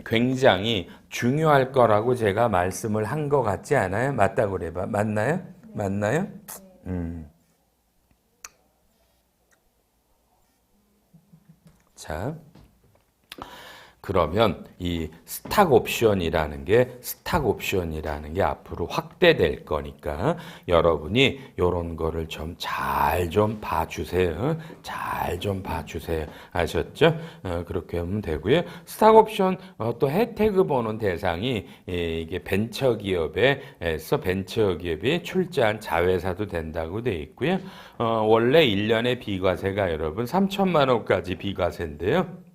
굉장히 중요할 거라고 제가 말씀을 한 것 같지 않아요? 맞다고 그래봐. 맞나요? 맞나요? 자, 그러면 이 스탁 옵션이라는 게 앞으로 확대될 거니까 여러분이 이런 거를 좀 잘 좀 봐주세요. 잘 좀 봐주세요. 아셨죠? 그렇게 하면 되고요. 스탁 옵션 또 혜택을 보는 대상이 이게 벤처기업에서 벤처기업이 출자한 자회사도 된다고 돼 있고요. 원래 1년의 비과세가 여러분 3천만 원까지 비과세인데요.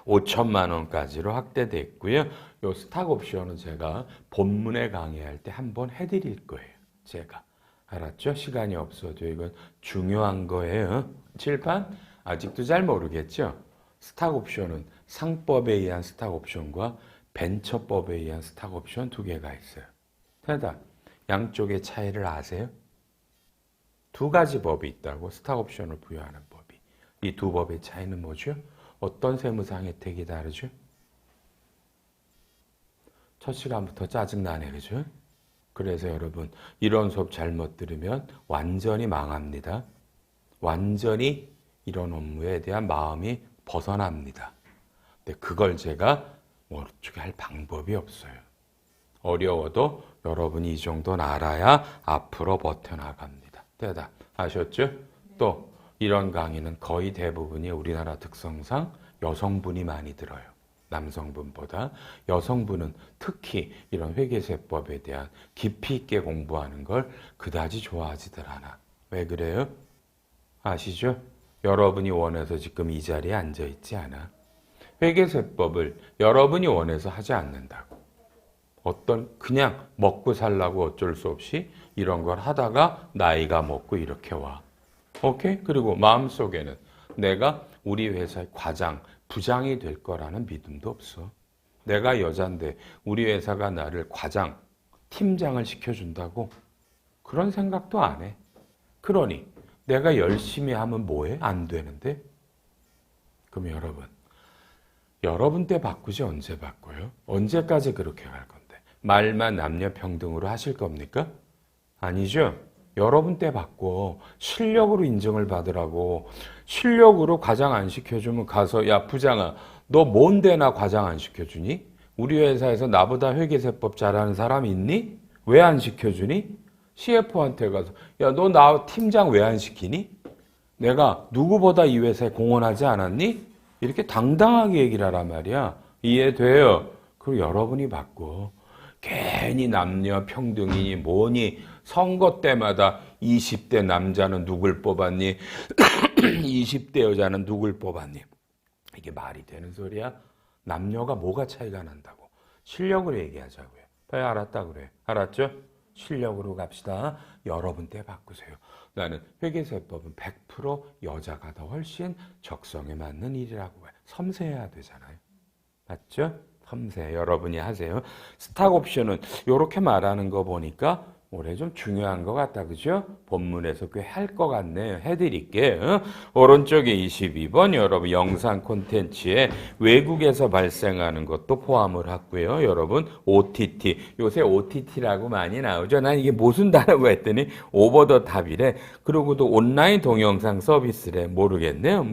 5천만 원까지로 확대됐고요. 요 스탁 옵션은 제가 본문에 강의할 때 한번 해드릴 거예요. 제가. 알았죠? 시간이 없어도 이건 중요한 거예요. 칠판? 아직도 잘 모르겠죠? 스탁 옵션은 상법에 의한 스탁 옵션과 벤처법에 의한 스탁 옵션 두 개가 있어요. 대답. 양쪽의 차이를 아세요? 두 가지 법이 있다고 스탁 옵션을 부여하는 법이. 이 두 법의 차이는 뭐죠? 어떤 세무상 혜택이 다르죠? 첫 시간부터 짜증나네, 그죠? 그래서 여러분, 이런 수업 잘못 들으면 완전히 망합니다. 완전히 이런 업무에 대한 마음이 벗어납니다. 근데 그걸 제가 어떻게 할 방법이 없어요. 어려워도 여러분이 이 정도는 알아야 앞으로 버텨나갑니다. 대답. 아셨죠? 또 이런 강의는 거의 대부분이 우리나라 특성상 여성분이 많이 들어요. 남성분보다. 여성분은 특히 이런 회계세법에 대한 깊이 있게 공부하는 걸 그다지 좋아하지들 않아. 왜 그래요? 아시죠? 여러분이 원해서 지금 이 자리에 앉아 있지 않아. 회계세법을 여러분이 원해서 하지 않는다고. 그냥 먹고 살라고 어쩔 수 없이 이런 걸 하다가 나이가 먹고 이렇게 와. 오케이? 그리고 마음속에는 내가 우리 회사의 과장, 부장이 될 거라는 믿음도 없어. 내가 여잔데 우리 회사가 나를 과장, 팀장을 시켜준다고? 그런 생각도 안 해. 그러니 내가 열심히 하면 뭐해? 안 되는데? 그럼 여러분 때 바꾸지 언제 바꿔요? 언제까지 그렇게 갈 건데? 말만 남녀 평등으로 하실 겁니까? 아니죠? 여러분 때 바꿔. 실력으로 인정을 받으라고. 실력으로 과장 안 시켜주면 가서 야 부장아 너 뭔데 나 과장 안 시켜주니? 우리 회사에서 나보다 회계세법 잘하는 사람 있니? 왜 안 시켜주니? CF한테 가서 야 너 나 팀장 왜 안 시키니? 내가 누구보다 이 회사에 공헌하지 않았니? 이렇게 당당하게 얘기를 하란 말이야. 이해돼요? 그리고 여러분이 바꿔. 괜히 남녀 평등이니 뭐니 선거 때마다 20대 남자는 누굴 뽑았니? 20대 여자는 누굴 뽑았니? 이게 말이 되는 소리야? 남녀가 뭐가 차이가 난다고? 실력으로 얘기하자고요. 빨리 알았다 그래. 알았죠? 실력으로 갑시다. 여러분 때 바꾸세요. 나는 회계세법은 100% 여자가 더 훨씬 적성에 맞는 일이라고 해. 섬세해야 되잖아요. 맞죠? 섬세 여러분이 하세요. 스탁 옵션은 이렇게 말하는 거 보니까 올해 좀 중요한 것 같다. 그죠? 본문에서 꽤 할 것 같네요. 해드릴게요. 오른쪽에 22번 여러분 영상 콘텐츠에 외국에서 발생하는 것도 포함을 하고요. 여러분 OTT 요새 OTT라고 많이 나오죠. 난 이게 무슨 단어고 했더니 오버 더 탑이래. 그리고도 온라인 동영상 서비스래. 모르겠네요.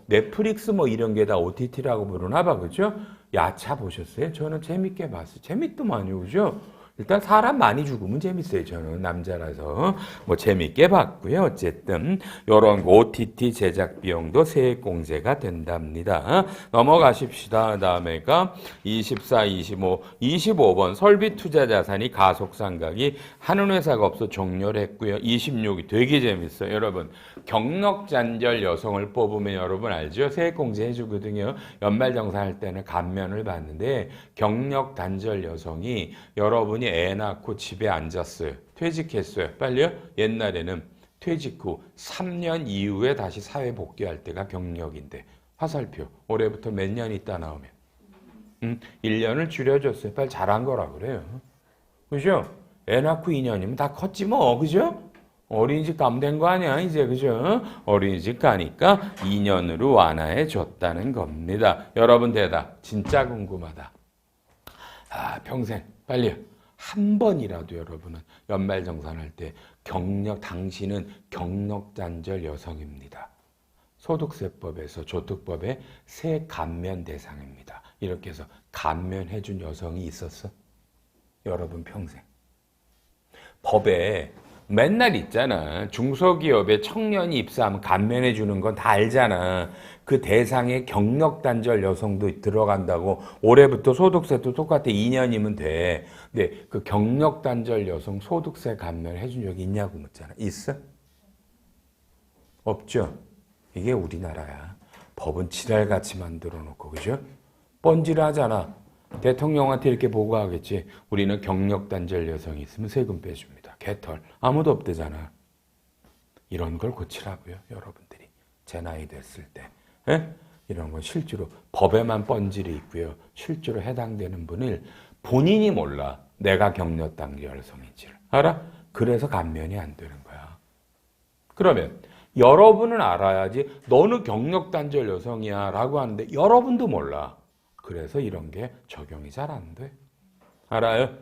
넷플릭스 이런 게 다 OTT라고 부르나 봐. 그죠? 야차 보셨어요? 저는 재밌게 봤어요. 재밌더만요. 그죠? 일단 사람 많이 죽으면 재밌어요. 저는 남자라서 재밌게 봤고요. 어쨌든 이런 OTT 제작 비용도 세액공제가 된답니다. 넘어가십시다. 다음에가 24, 25, 25번 설비 투자 자산이 가속상각이 하는 회사가 없어 종료를 했고요. 26이 되게 재밌어요. 여러분 경력 잔절 여성을 뽑으면 여러분 알죠? 세액공제 해주거든요. 연말정산할 때는 감면을 받는데 경력 단절 여성이 여러분이 애 낳고 집에 앉았어요. 퇴직했어요. 빨리요? 옛날에는 퇴직 후 3년 이후에 다시 사회 복귀할 때가 경력인데 화살표 올해부터 몇 년 있다 나오면 1년을 줄여줬어요. 빨리 잘한 거라 그래요. 그죠? 애 낳고 2년이면 다 컸지 뭐. 그죠? 어린이집 가면 된 거 아니야 이제. 그죠? 어린이집 가니까 2년으로 완화해 줬다는 겁니다. 여러분 대답 진짜 궁금하다. 평생 빨리요. 한 번이라도 여러분은 연말정산할 때 당신은 경력단절 여성입니다. 소득세법에서 조특법의 세감면 대상입니다. 이렇게 해서 감면해준 여성이 있었어? 여러분 평생. 법에 맨날 있잖아. 중소기업에 청년이 입사하면 감면해 주는 건 다 알잖아. 그 대상에 경력단절 여성도 들어간다고. 올해부터 소득세도 똑같아. 2년이면 돼. 근데 그 경력단절 여성 소득세 감면 해준 적이 있냐고 묻잖아. 있어? 없죠? 이게 우리나라야. 법은 지랄같이 만들어 놓고, 그죠? 뻔지를 하잖아. 대통령한테 이렇게 보고하겠지. 우리는 경력단절 여성이 있으면 세금 빼줍니다. 개털. 아무도 없대잖아. 이런 걸 고치라고요, 여러분들이. 제 나이 됐을 때. 에? 이런 건 실제로 법에만 뻔질이 있고요. 실제로 해당되는 분을 본인이 몰라. 내가 경력단절 여성인지를. 알아? 그래서 감면이 안 되는 거야. 그러면 여러분은 알아야지. 너는 경력단절 여성이야 라고 하는데 여러분도 몰라. 그래서 이런 게 적용이 잘 안 돼. 알아요?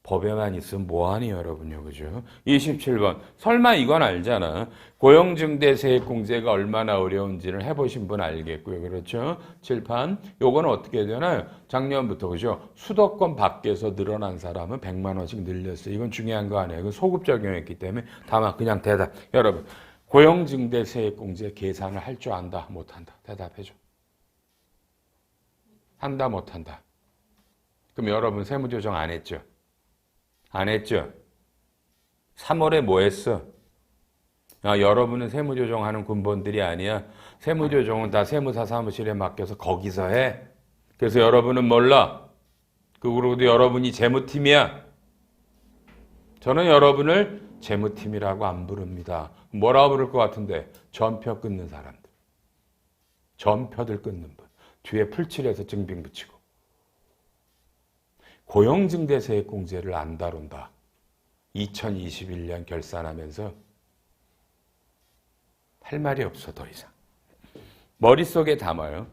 법에만 있으면 뭐하니 여러분요. 그죠? 27번. 설마 이건 알잖아. 고용증대 세액공제가 얼마나 어려운지를 해보신 분 알겠고요. 그렇죠? 칠판. 요거는 어떻게 되나요? 작년부터 그죠? 수도권 밖에서 늘어난 사람은 100만 원씩 늘렸어요. 이건 중요한 거 아니에요. 이건 소급 적용했기 때문에 다만 그냥 대답. 여러분. 고용증대 세액공제 계산을 할 줄 안다? 못한다? 대답해줘. 한다 못한다? 그럼 여러분 세무조정 안 했죠? 안 했죠? 3월에 뭐 했어? 여러분은 세무조정하는 군번들이 아니야. 세무조정은 다 세무사 사무실에 맡겨서 거기서 해. 그래서 여러분은 몰라. 그리고도 여러분이 재무팀이야. 저는 여러분을 재무팀이라고 안 부릅니다. 뭐라고 부를 것 같은데? 전표 끊는 사람들. 전표들 끊는 분. 뒤에 풀칠해서 증빙 붙이고. 고용증대세액공제를 안 다룬다. 2021년 결산하면서 할 말이 없어 더 이상. 머릿속에 담아요.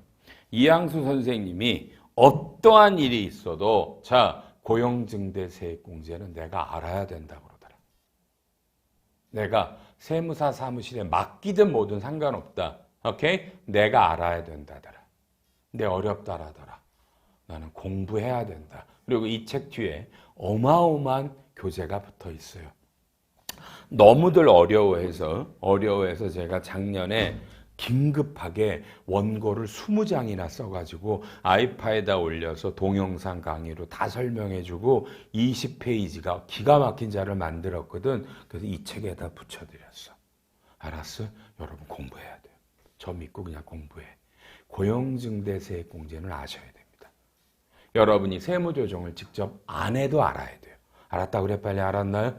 이항수 선생님이 어떠한 일이 있어도 자 고용증대세액공제는 내가 알아야 된다고 그러더라. 내가 세무사 사무실에 맡기든 뭐든 상관없다. 오케이? 내가 알아야 된다더라. 근데 어렵다라더라. 나는 공부해야 된다. 그리고 이 책 뒤에 어마어마한 교재가 붙어 있어요. 너무들 어려워해서 제가 작년에 긴급하게 원고를 20장이나 써가지고 아이파에다 올려서 동영상 강의로 다 설명해주고 20페이지가 기가 막힌 자를 만들었거든. 그래서 이 책에다 붙여드렸어. 알았어? 여러분 공부해야 돼요. 저 믿고 그냥 공부해. 고용증대세액공제는 아셔야 됩니다. 여러분이 세무조정을 직접 안 해도 알아야 돼요. 알았다 그래 빨리 알았나요?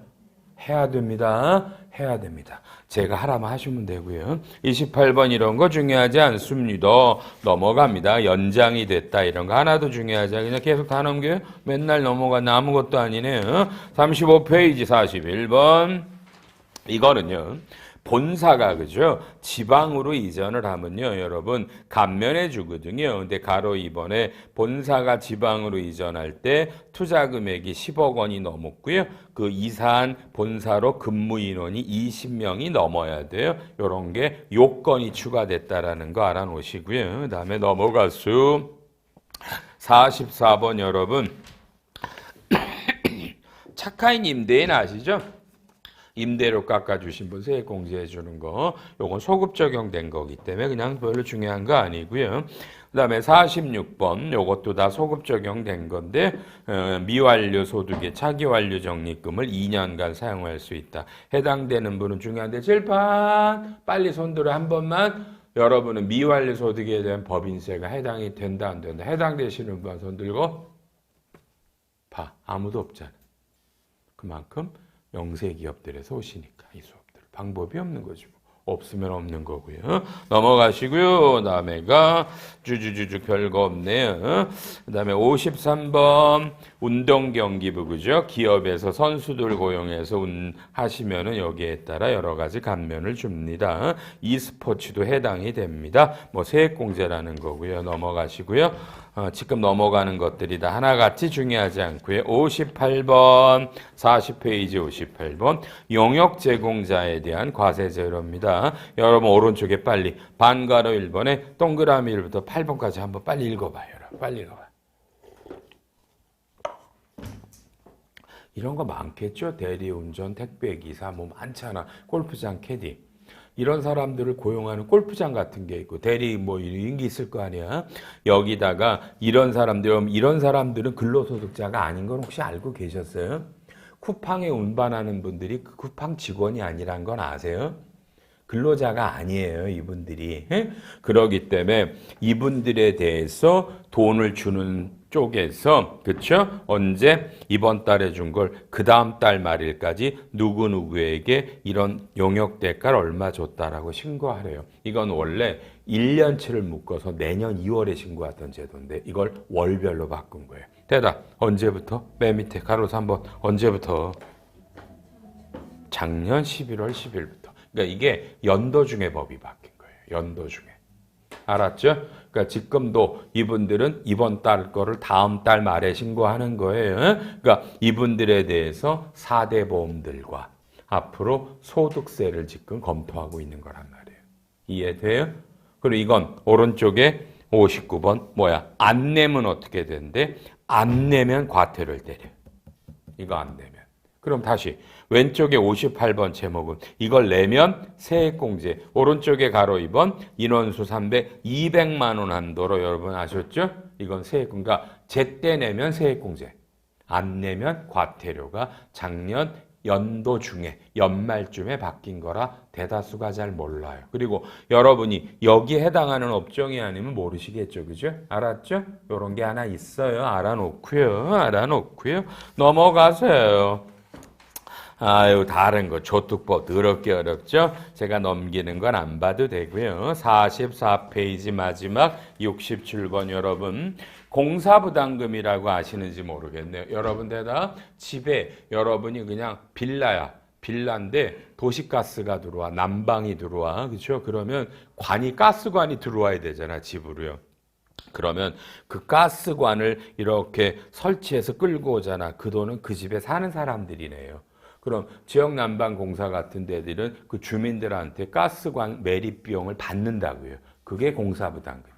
해야 됩니다. 해야 됩니다. 제가 하라면 하시면 되고요. 28번 이런 거 중요하지 않습니다. 넘어갑니다. 연장이 됐다 이런 거 하나도 중요하지 않아요. 그냥 계속 다 넘겨요. 맨날 넘어가는 아무것도 아니네요. 35페이지 41번 이거는요. 본사가 그죠? 지방으로 이전을 하면요. 여러분 감면해 주거든요. 근데 가로 2번에 본사가 지방으로 이전할 때 투자 금액이 10억 원이 넘었고요. 그 이사한 본사로 근무 인원이 20명이 넘어야 돼요. 이런 게 요건이 추가됐다라는 거 알아놓으시고요. 그다음에 넘어가수 44번 여러분 착한 임대인 아시죠? 임대료 깎아주신 분 세액 공제해 주는 거 요건 소급 적용된 거기 때문에 그냥 별로 중요한 거 아니고요. 그 다음에 46번 요것도 다 소급 적용된 건데 미완료 소득의 차기완료 적립금을 2년간 사용할 수 있다. 해당되는 분은 중요한데 칠판 빨리 손들어 한 번만. 여러분은 미완료 소득에 대한 법인세가 해당이 된다 안 된다. 해당되시는 분 손들고 봐. 아무도 없잖아. 그만큼 영세 기업들에서 오시니까 이 수업들 방법이 없는 거죠. 없으면 없는 거고요. 넘어가시고요. 다음에가 주주주주 별거 없네요. 그다음에 53번 운동경기부 그죠? 기업에서 선수들 고용해서 하시면은 여기에 따라 여러 가지 감면을 줍니다. e스포츠도 해당이 됩니다. 뭐 세액공제라는 거고요. 넘어가시고요. 지금 넘어가는 것들이 다 하나같이 중요하지 않고요. 58번, 40페이지 58번 용역 제공자에 대한 과세 제로입니다. 여러분 오른쪽에 빨리 반가로 1번에 동그라미 1부터 8번까지 한번 빨리 읽어봐요. 여러분. 빨리 읽어봐요. 이런 거 많겠죠? 대리운전, 택배기사 뭐 많잖아. 골프장 캐디. 이런 사람들을 고용하는 골프장 같은 게 있고 대리 뭐 이런 게 있을 거 아니야. 여기다가 이런 사람들은 근로소득자가 아닌 건 혹시 알고 계셨어요? 쿠팡에 운반하는 분들이 그 쿠팡 직원이 아니란 건 아세요? 근로자가 아니에요, 이분들이. 그러기 때문에 이분들에 대해서 돈을 주는 쪽에서, 그쵸? 언제? 이번 달에 준 걸 그 다음 달 말일까지 누구누구에게 이런 용역 대가를 얼마 줬다라고 신고하래요. 이건 원래 1년치를 묶어서 내년 2월에 신고하던 제도인데 이걸 월별로 바꾼 거예요. 대답. 언제부터? 맨 밑에 가로수 한번. 언제부터? 작년 11월 10일부터. 그러니까 이게 연도 중에 법이 바뀐 거예요. 연도 중에. 알았죠? 그러니까 지금도 이분들은 이번 달 거를 다음 달 말에 신고하는 거예요. 그러니까 이분들에 대해서 4대 보험들과 앞으로 소득세를 지금 검토하고 있는 거란 말이에요. 이해돼요? 그리고 이건 오른쪽에 59번 뭐야? 안 내면 어떻게 되는데? 안 내면 과태료를 때려요. 이거 안 내면. 그럼 다시 왼쪽에 58번 제목은 이걸 내면 세액공제. 오른쪽에 가로 2번 인원수 300, 200만 원 한도로 여러분 아셨죠? 이건 세액공제. 그러니까 제때 내면 세액공제. 안 내면 과태료가 작년 연도 중에 연말쯤에 바뀐 거라 대다수가 잘 몰라요. 그리고 여러분이 여기에 해당하는 업종이 아니면 모르시겠죠. 그죠? 알았죠? 요런 게 하나 있어요. 알아놓고요. 넘어가세요. 아유, 다른 거 조특법 더럽게 어렵죠? 제가 넘기는 건 안 봐도 되고요. 44페이지 마지막 67번 여러분. 공사부담금이라고 아시는지 모르겠네요. 여러분 대답. 집에 여러분이 그냥 빌라야. 빌라인데 도시가스가 들어와. 난방이 들어와. 그렇죠? 그러면 가스관이 들어와야 되잖아, 집으로요. 그러면 그 가스관을 이렇게 설치해서 끌고 오잖아. 그 돈은 그 집에 사는 사람들이네요. 그럼 지역난방공사 같은 데들은 그 주민들한테 가스관 매립 비용을 받는다고요. 그게 공사부담금이야.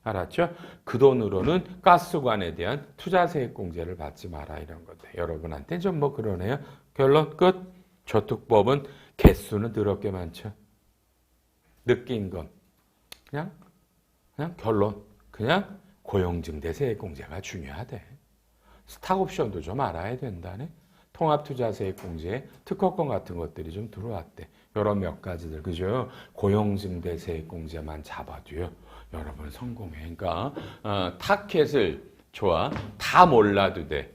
알았죠? 그 돈으로는 가스관에 대한 투자세액공제를 받지 마라 이런 건데 여러분한테 좀 뭐 그러네요. 결론 끝. 저특법은 개수는 더럽게 많죠. 느낀 건 그냥 결론. 그냥 고용증대 세액공제가 중요하대. 스탁옵션도 좀 알아야 된다네. 통합투자세액공제, 특허권 같은 것들이 좀 들어왔대. 이런 몇 가지들, 그죠? 고용증대 세액공제만 잡아도요. 여러분 성공해. 그러니까 타켓을 좋아. 다 몰라도 돼.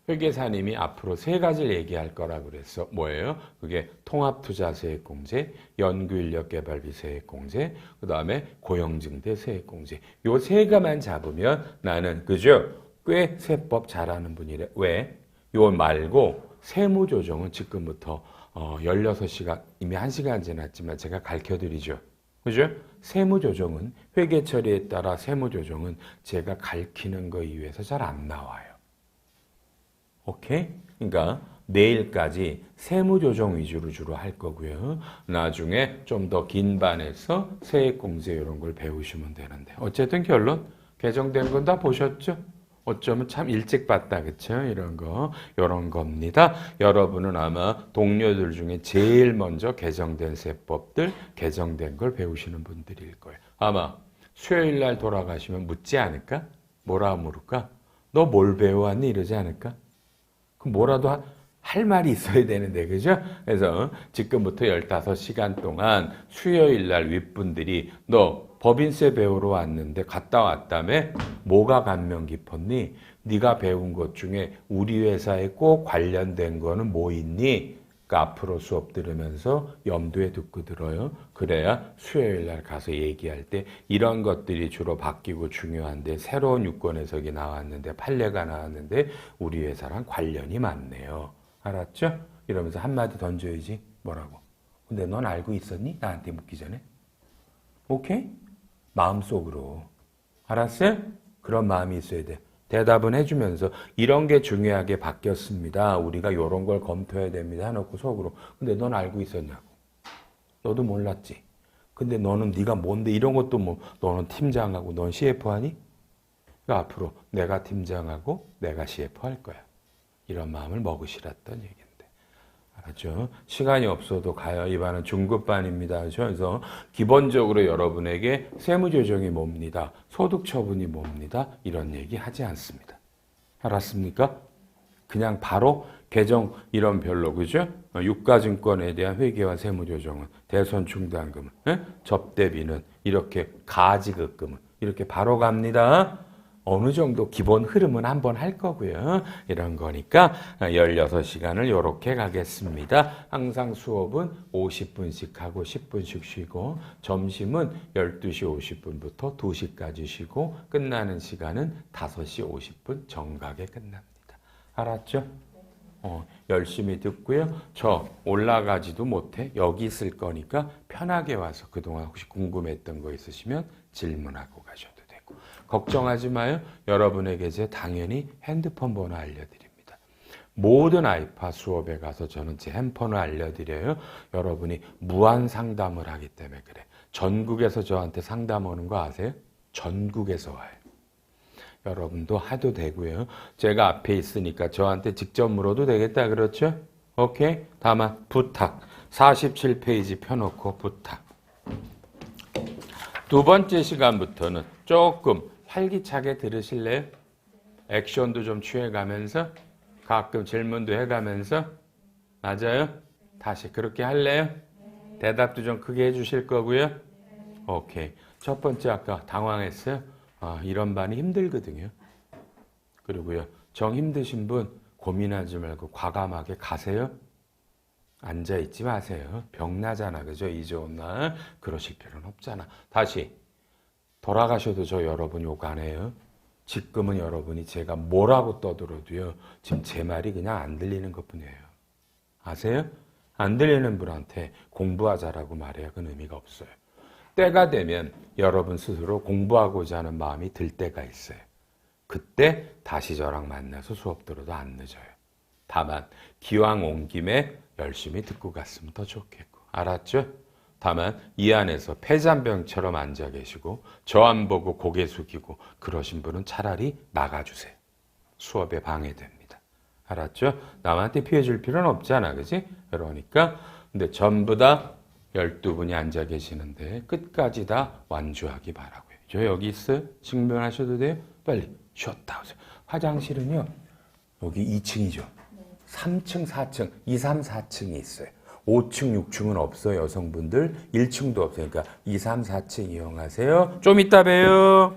회계사님이 앞으로 3가지를 얘기할 거라 그랬어. 뭐예요? 그게 통합투자세액공제, 연구인력개발비 세액공제, 그 다음에 고용증대 세액공제. 요 3가만 잡으면 나는, 그죠? 꽤 세법 잘하는 분이래. 왜? 요 말고 세무조정은 지금부터 16시간, 이미 1시간 지났지만 제가 가르쳐드리죠. 그죠? 세무조정은 회계처리에 따라 세무조정은 제가 가르치는 거 이외에서 잘 안 나와요. 오케이? 그러니까 내일까지 세무조정 위주로 주로 할 거고요. 나중에 좀 더 긴 반에서 세액공제 이런 걸 배우시면 되는데 어쨌든 결론 개정된 건 다 보셨죠? 어쩌면 참 일찍 봤다, 그쵸? 이런 겁니다. 여러분은 아마 동료들 중에 제일 먼저 개정된 세법들, 개정된 걸 배우시는 분들일 거예요. 아마 수요일 날 돌아가시면 묻지 않을까? 뭐라 물을까? 너 뭘 배워왔니? 이러지 않을까? 그럼 뭐라도 할 말이 있어야 되는데, 그죠? 그래서 지금부터 15시간 동안 수요일 날 윗분들이 너 법인세 배우러 왔는데 갔다 왔다며? 뭐가 감명 깊었니? 네가 배운 것 중에 우리 회사에 꼭 관련된 거는 뭐 있니? 그러니까 앞으로 수업 들으면서 염두에 두고 들어요. 그래야 수요일 날 가서 얘기할 때 이런 것들이 주로 바뀌고 중요한데 새로운 유권 해석이 나왔는데 판례가 나왔는데 우리 회사랑 관련이 많네요. 알았죠? 이러면서 한마디 던져야지. 뭐라고? 근데 넌 알고 있었니? 나한테 묻기 전에. 오케이? 마음속으로. 알았어요? 그런 마음이 있어야 돼. 대답은 해주면서 이런 게 중요하게 바뀌었습니다. 우리가 이런 걸 검토해야 됩니다. 해놓고 속으로. 근데 넌 알고 있었냐고. 너도 몰랐지. 근데 너는 네가 뭔데 이런 것도 뭐 너는 팀장하고 넌 CF 하니? 그러니까 앞으로 내가 팀장하고 내가 CF 할 거야. 이런 마음을 먹으시랬던 얘기인데. 알았죠? 시간이 없어도 가요. 이 반은 중급반입니다. 그래서 기본적으로 여러분에게 세무조정이 뭡니다. 소득처분이 뭡니다. 이런 얘기 하지 않습니다. 알았습니까? 그냥 바로 개정 이런 별로 그죠? 유가증권에 대한 회계와 세무조정은 대손 충당금은 접대비는 이렇게 가지급금은 이렇게 바로 갑니다. 어느 정도 기본 흐름은 한번 할 거고요. 이런 거니까 16시간을 이렇게 가겠습니다. 항상 수업은 50분씩 하고 10분씩 쉬고 점심은 12시 50분부터 2시까지 쉬고 끝나는 시간은 5시 50분 정각에 끝납니다. 알았죠? 열심히 듣고요. 저 올라가지도 못해. 여기 있을 거니까 편하게 와서 그동안 혹시 궁금했던 거 있으시면 질문하고 가셔도 되고. 걱정하지 마요. 여러분에게 제 당연히 핸드폰 번호 알려드립니다. 모든 아이파 수업에 가서 저는 제 핸폰을 알려드려요. 여러분이 무한 상담을 하기 때문에 그래. 전국에서 저한테 상담 오는 거 아세요? 전국에서 와요. 여러분도 해도 되고요. 제가 앞에 있으니까 저한테 직접 물어도 되겠다. 그렇죠? 오케이? 다만 부탁. 47페이지 펴놓고 부탁. 두 번째 시간부터는 조금 활기차게 들으실래요? 액션도 좀 취해가면서 가끔 질문도 해가면서 맞아요? 다시 그렇게 할래요? 대답도 좀 크게 해주실 거고요. 오케이. 첫 번째 아까 당황했어요? 이런 반이 힘들거든요. 그리고요. 정 힘드신 분 고민하지 말고 과감하게 가세요. 앉아있지 마세요. 병나잖아. 그죠? 이 좋은 날. 그러실 필요는 없잖아. 다시 돌아가셔도 저 여러분 욕 안 해요. 지금은 여러분이 제가 뭐라고 떠들어도요. 지금 제 말이 그냥 안 들리는 것뿐이에요. 아세요? 안 들리는 분한테 공부하자라고 말해야 그건 의미가 없어요. 때가 되면 여러분 스스로 공부하고자 하는 마음이 들 때가 있어요. 그때 다시 저랑 만나서 수업 들어도 안 늦어요. 다만 기왕 온 김에 열심히 듣고 갔으면 더 좋겠고. 알았죠? 다만 이 안에서 폐잔병처럼 앉아 계시고 저 안 보고 고개 숙이고 그러신 분은 차라리 나가주세요. 수업에 방해됩니다. 알았죠? 남한테 피해줄 필요는 없잖아. 그지? 그러니까 근데 전부 다 12분이 앉아 계시는데 끝까지 다 완주하기 바라고요. 저 여기 있어요? 증명하셔도 돼요? 빨리 쉬었다 오세요. 화장실은요. 여기 2층이죠. 3층, 4층, 2, 3, 4층이 있어요. 5층, 6층은 없어요. 여성분들. 1층도 없어요. 그러니까 2, 3, 4층 이용하세요. 좀 이따 봬요.